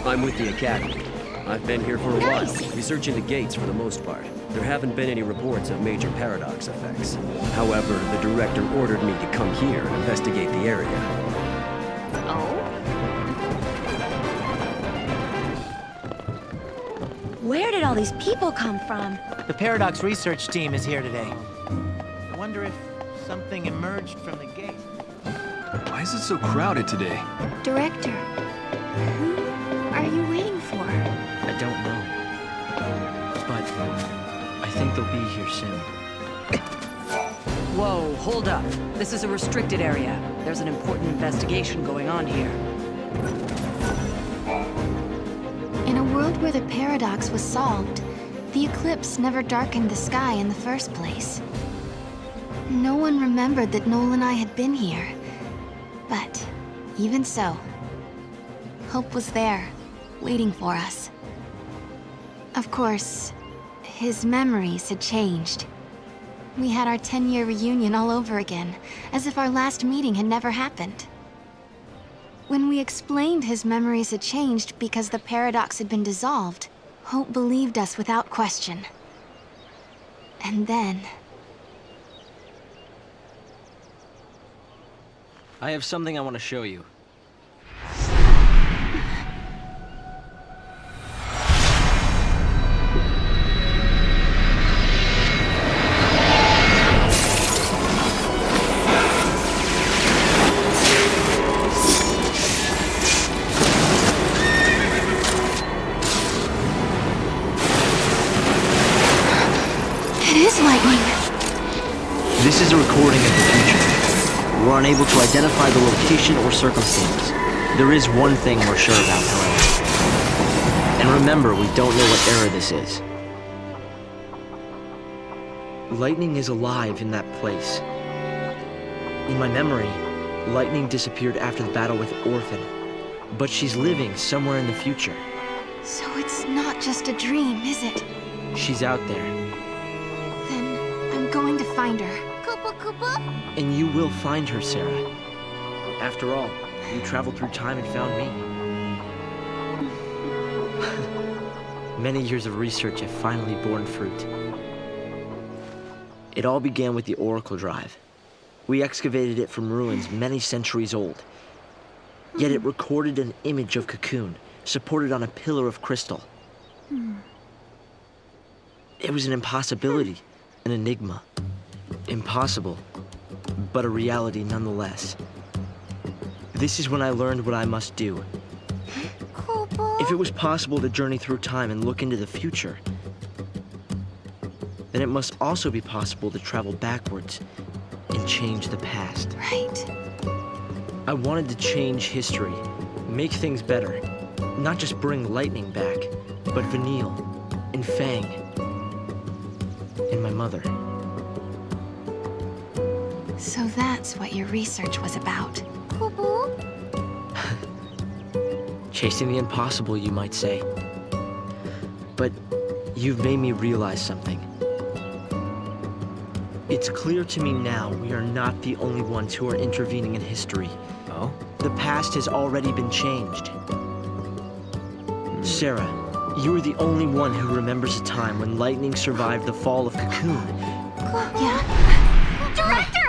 I'm with the Academy. I've been here for a while, researching the gates for the most part. There haven't been any reports of major paradox effects. However, the director ordered me to come here and investigate the area. Where did all these people come from? The Paradox research team is here today. I wonder if something emerged from the gate. Why is it so crowded today? Director, who are you waiting for? I don't know. But I think they'll be here soon. Whoa, hold up. This is a restricted area. There's an important investigation going on here. In a world where the paradox was solved, the eclipse never darkened the sky in the first place. No one remembered that Noel and I had been here. But even so, Hope was there, waiting for us. Of course, his memories had changed. We had our 10-year reunion all over again, as if our last meeting had never happened. When we explained his memories had changed because the paradox had been dissolved, Hope believed us without question. And then... I have something I want to show you. It is lightning! This is a recording of the future. We're unable to identify the location or circumstance. There is one thing we're sure about, however. And remember, we don't know what era this is. Lightning is alive in that place. In my memory, Lightning disappeared after the battle with Orphan. But she's living somewhere in the future. So it's not just a dream, is it? She's out there. Then I'm going to find her. And you will find her, Sarah. After all, you traveled through time and found me. Many years of research have finally borne fruit. It all began with the Oracle Drive. We excavated it from ruins many centuries old. Yet it recorded an image of Cocoon, supported on a pillar of crystal. It was an impossibility, an enigma. Impossible, but a reality nonetheless. This is when I learned what I must do. If it was possible to journey through time and look into the future, then it must also be possible to travel backwards and change the past. Right. I wanted to change history, make things better. Not just bring lightning back, but Vanille, and Fang, and my mother. So that's what your research was about. Chasing the impossible, you might say. But you've made me realize something. It's clear to me now we are not the only ones who are intervening in history. Oh? The past has already been changed. Sarah, you are the only one who remembers a time when lightning survived the fall of Cocoon. Yeah. Director!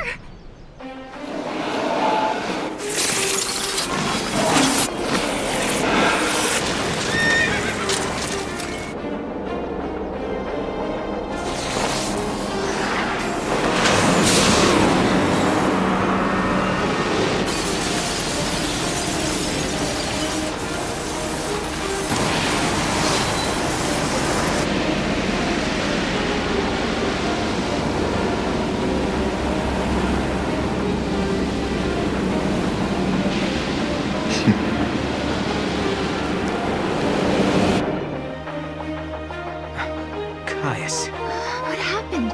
Caius. What happened?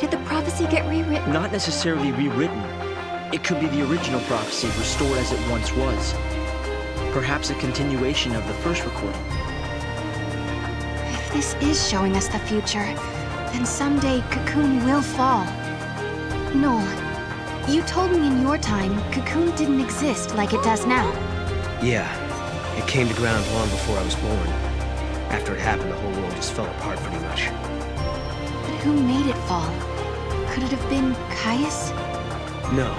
Did the prophecy get rewritten? Not necessarily rewritten. It could be the original prophecy restored as it once was. Perhaps a continuation of the first recording. If this is showing us the future, then someday Cocoon will fall. Noel, you told me in your time Cocoon didn't exist like it does now. Yeah, it came to ground long before I was born. After it happened, the whole world just fell apart pretty much. But who made it fall? Could it have been Caius? No,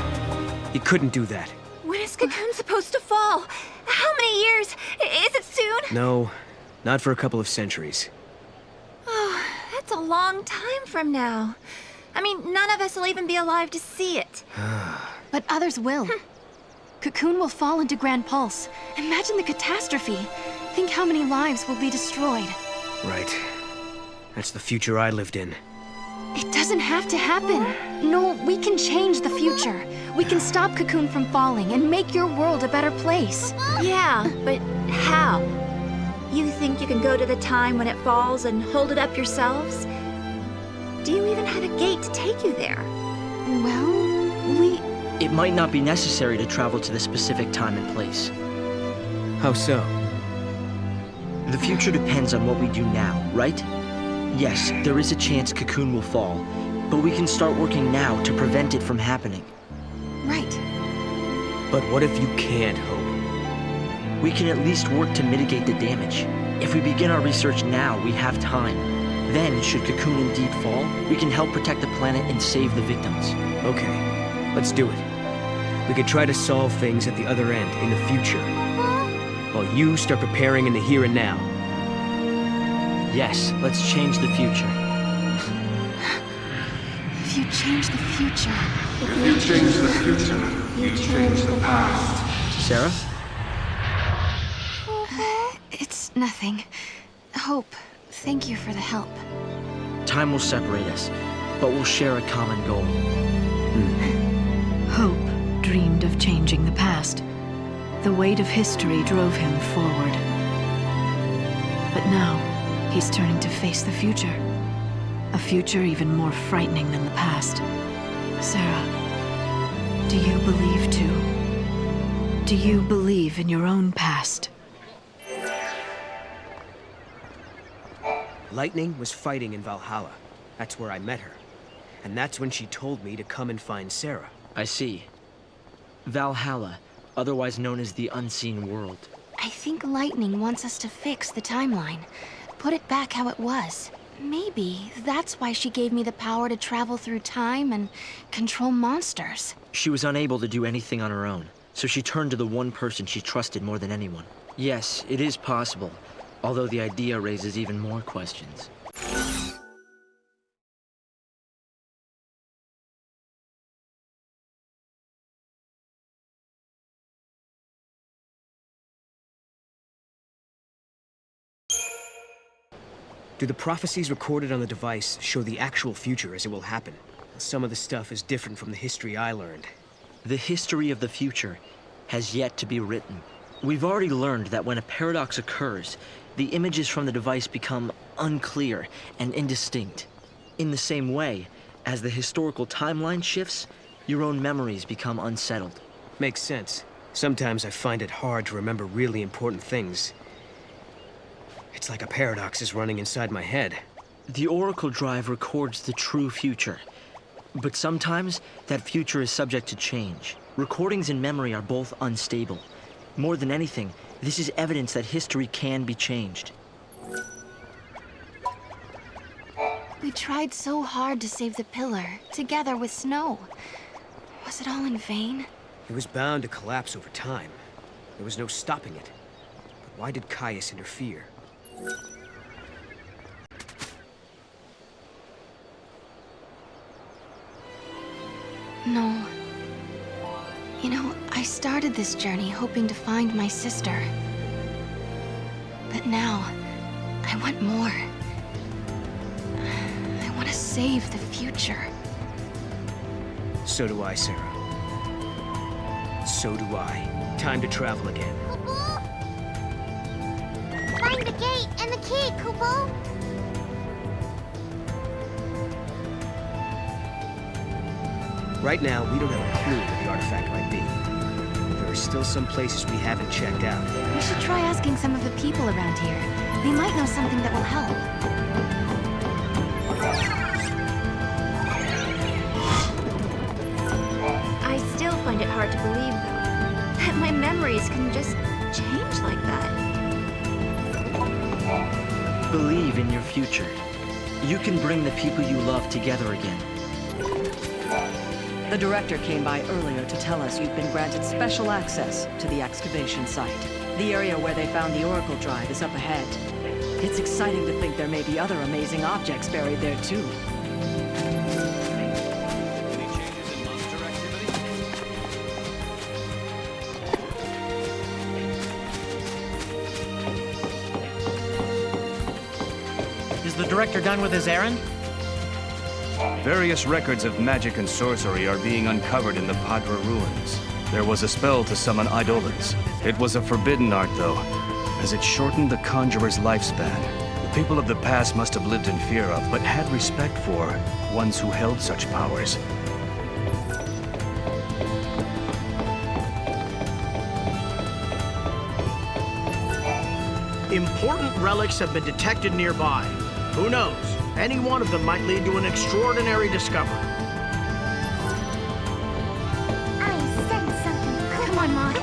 he couldn't do that. When is Cocoon supposed to fall? How many years? Is it soon? No, not for a couple of centuries. Oh, that's a long time from now. I mean, none of us will even be alive to see it. But others will. Cocoon will fall into Grand Pulse. Imagine the catastrophe. Think how many lives will be destroyed. Right. That's the future I lived in. It doesn't have to happen. Noel, we can change the future. We can stop Cocoon from falling and make your world a better place. Yeah, but how? You think you can go to the time when it falls and hold it up yourselves? Do you even have a gate to take you there? Well, It might not be necessary to travel to the specific time and place. How so? The future depends on what we do now, right? Yes, there is a chance Cocoon will fall, but we can start working now to prevent it from happening. Right. But what if you can't hope? We can at least work to mitigate the damage. If we begin our research now, we have time. Then, should Cocoon indeed fall, we can help protect the planet and save the victims. Okay, let's do it. We could try to solve things at the other end, in the future. While you start preparing in the here and now. Yes, let's change the future. If you change the future... If you change the future, you change the past. Sarah? It's nothing. Hope, thank you for the help. Time will separate us, but we'll share a common goal. Hope dreamed of changing the past. The weight of history drove him forward. But now, he's turning to face the future. A future even more frightening than the past. Sarah, do you believe too? Do you believe in your own past? Lightning was fighting in Valhalla. That's where I met her. And that's when she told me to come and find Sarah. I see. Valhalla, otherwise known as the Unseen World. I think Lightning wants us to fix the timeline. Put it back how it was. Maybe that's why she gave me the power to travel through time and control monsters. She was unable to do anything on her own, so she turned to the one person she trusted more than anyone. Yes, it is possible, although the idea raises even more questions. Do the prophecies recorded on the device show the actual future as it will happen? Some of the stuff is different from the history I learned. The history of the future has yet to be written. We've already learned that when a paradox occurs, the images from the device become unclear and indistinct. In the same way, as the historical timeline shifts, your own memories become unsettled. Makes sense. Sometimes I find it hard to remember really important things. It's like a paradox is running inside my head. The Oracle Drive records the true future. But sometimes, that future is subject to change. Recordings and memory are both unstable. More than anything, this is evidence that history can be changed. We tried so hard to save the pillar, together with Snow. Was it all in vain? It was bound to collapse over time. There was no stopping it. But why did Caius interfere? No. You know, I started this journey hoping to find my sister. But now, I want more. I want to save the future. So do I, Sarah. So do I. Time to travel again. Find the gate and the key, Kupo! Right now, we don't have a clue where the artifact might be. But there are still some places we haven't checked out. We should try asking some of the people around here. They might know something that will help. I still find it hard to believe, though, that my memories can just change like that. Believe in your future. You can bring the people you love together again. The director came by earlier to tell us you've been granted special access to the excavation site. The area where they found the Oracle Drive is up ahead. It's exciting to think there may be other amazing objects buried there, too. Is the director done with his errand? Various records of magic and sorcery are being uncovered in the Padra ruins. There was a spell to summon Eidolons. It was a forbidden art, though, as it shortened the conjurer's lifespan. The people of the past must have lived in fear of, but had respect for, ones who held such powers. Important relics have been detected nearby. Who knows? Any one of them might lead to an extraordinary discovery. I sense something. Come on, Mom.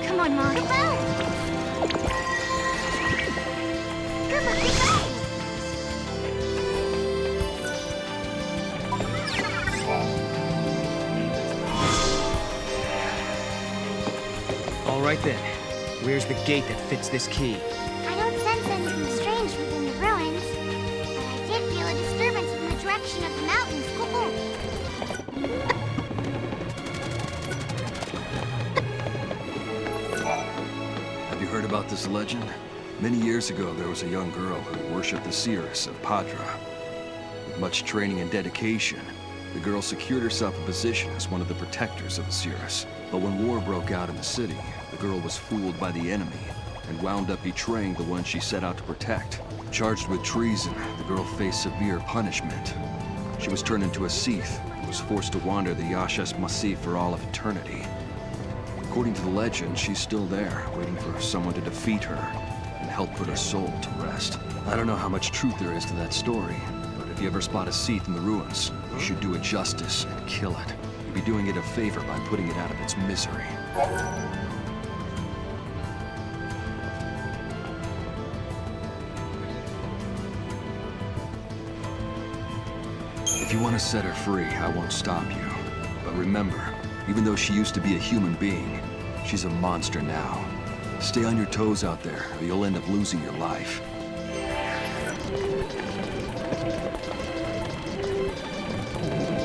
Come on, Mom. All right then. Where's the gate that fits this key? I don't sense anything strange within the ruins, but I did feel a disturbance from the direction of the mountains, Kupo. Have you heard about this legend? Many years ago, there was a young girl who worshipped the seeress of Padra. With much training and dedication, The girl secured herself a position as one of the protectors of the Cirrus. But when war broke out in the city, the girl was fooled by the enemy and wound up betraying the one she set out to protect. Charged with treason, the girl faced severe punishment. She was turned into a Sith and was forced to wander the Yaschas Massif for all of eternity. According to the legend, she's still there, waiting for someone to defeat her and help put her soul to rest. I don't know how much truth there is to that story, but if you ever spot a Sith in the ruins, you should do it justice and kill it. You'd be doing it a favor by putting it out of its misery. If you want to set her free, I won't stop you. But remember, even though she used to be a human being, she's a monster now. Stay on your toes out there, or you'll end up losing your life.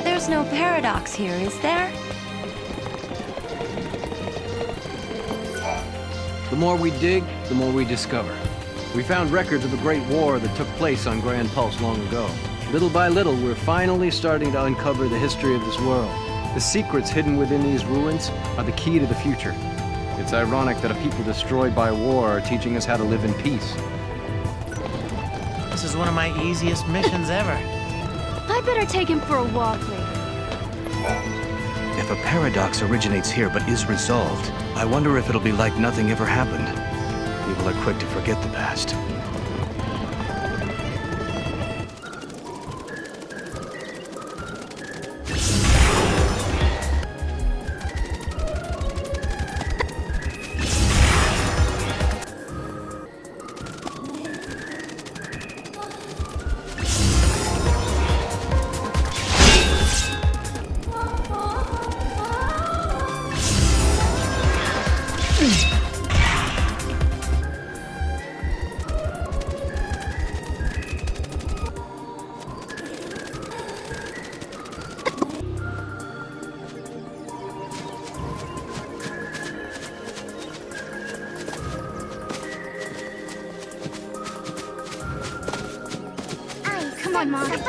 There's no paradox here, is there? The more we dig, the more we discover. We found records of the Great War that took place on Grand Pulse long ago. Little by little, we're finally starting to uncover the history of this world. The secrets hidden within these ruins are the key to the future. It's ironic that a people destroyed by war are teaching us how to live in peace. This is one of my easiest missions ever. I better take him for a walk later. If a paradox originates here but is resolved, I wonder if it'll be like nothing ever happened. People are quick to forget the past. Come on, Mom.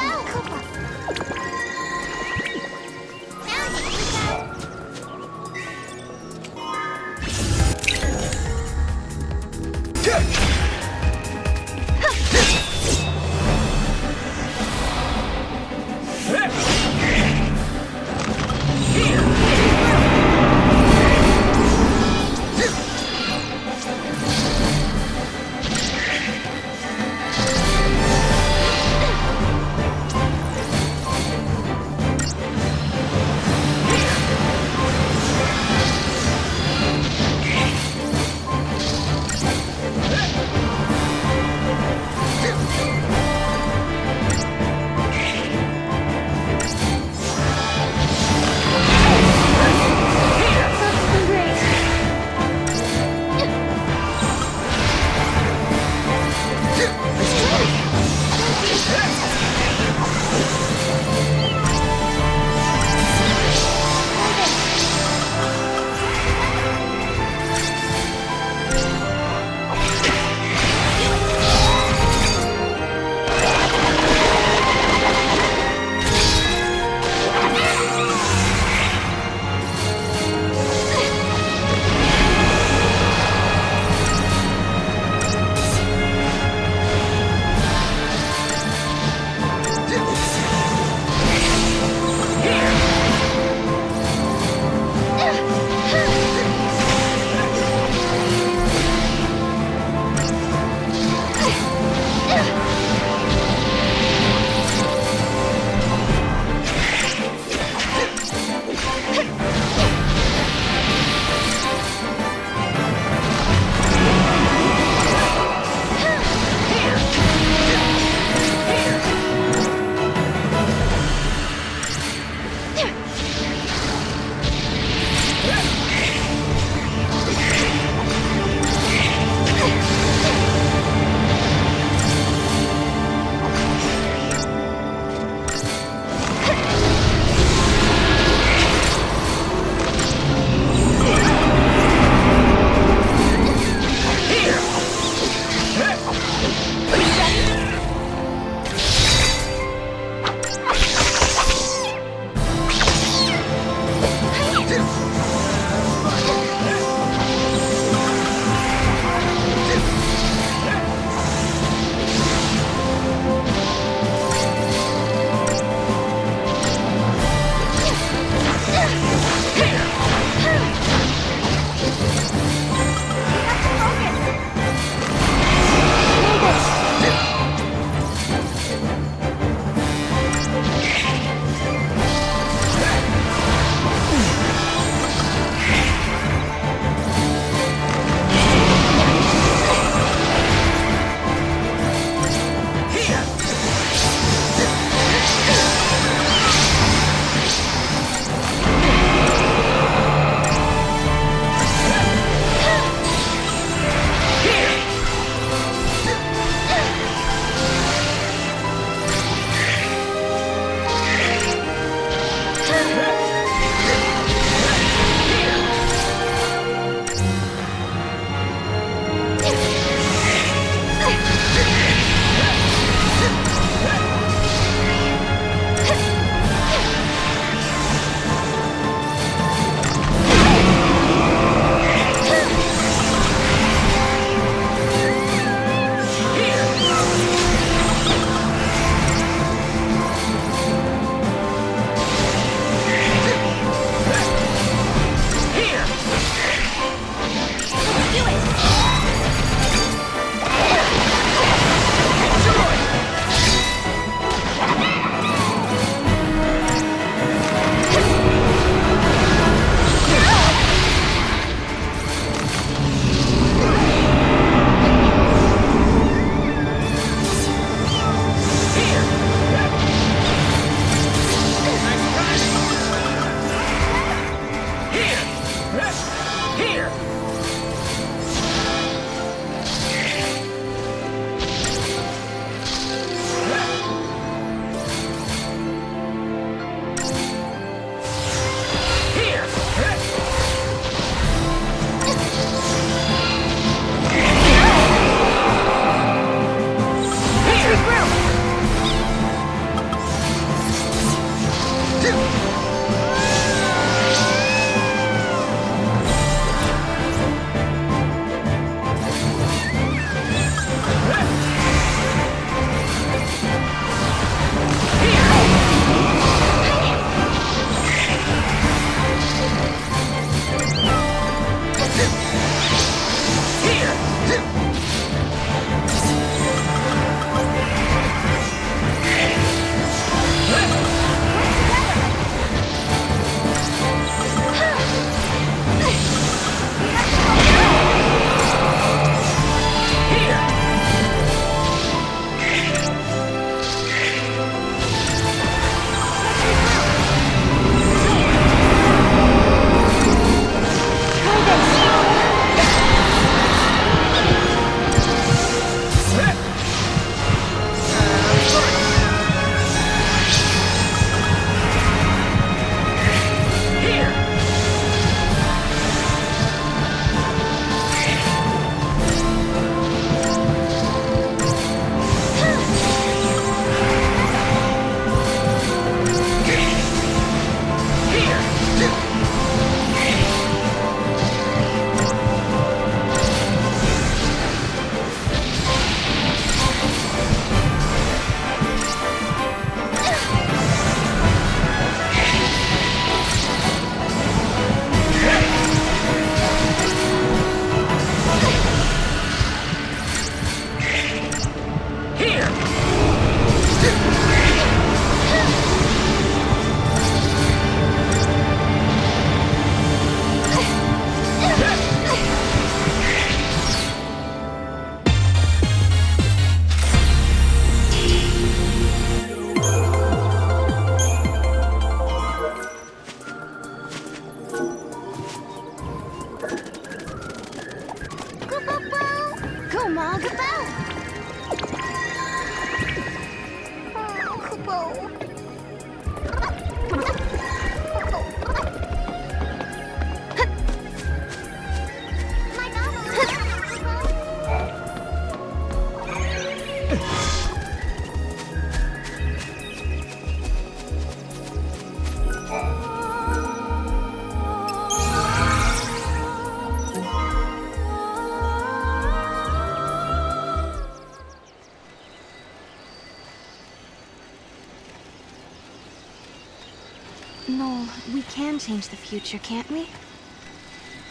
Noel, we can change the future, can't we?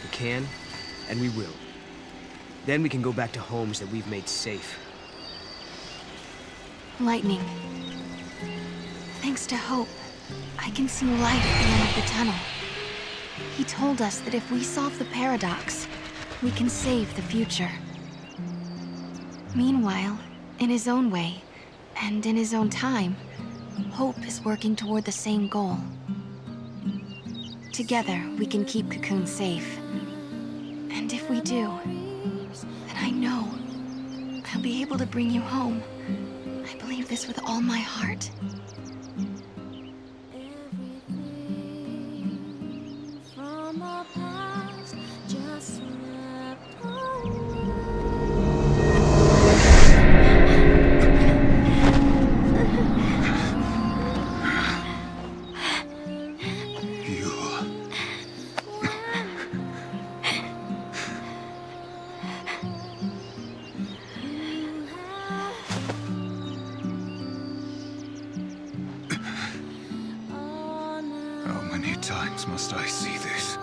We can, and we will. Then we can go back to homes that we've made safe. Lightning. Thanks to Hope, I can see light at the end of the tunnel. He told us that if we solve the paradox, we can save the future. Meanwhile, in his own way, and in his own time, Hope is working toward the same goal. Together, we can keep Cocoon safe. And if we do, then I know I'll be able to bring you home. I believe this with all my heart. From our past, just swept away. How many times must I see this?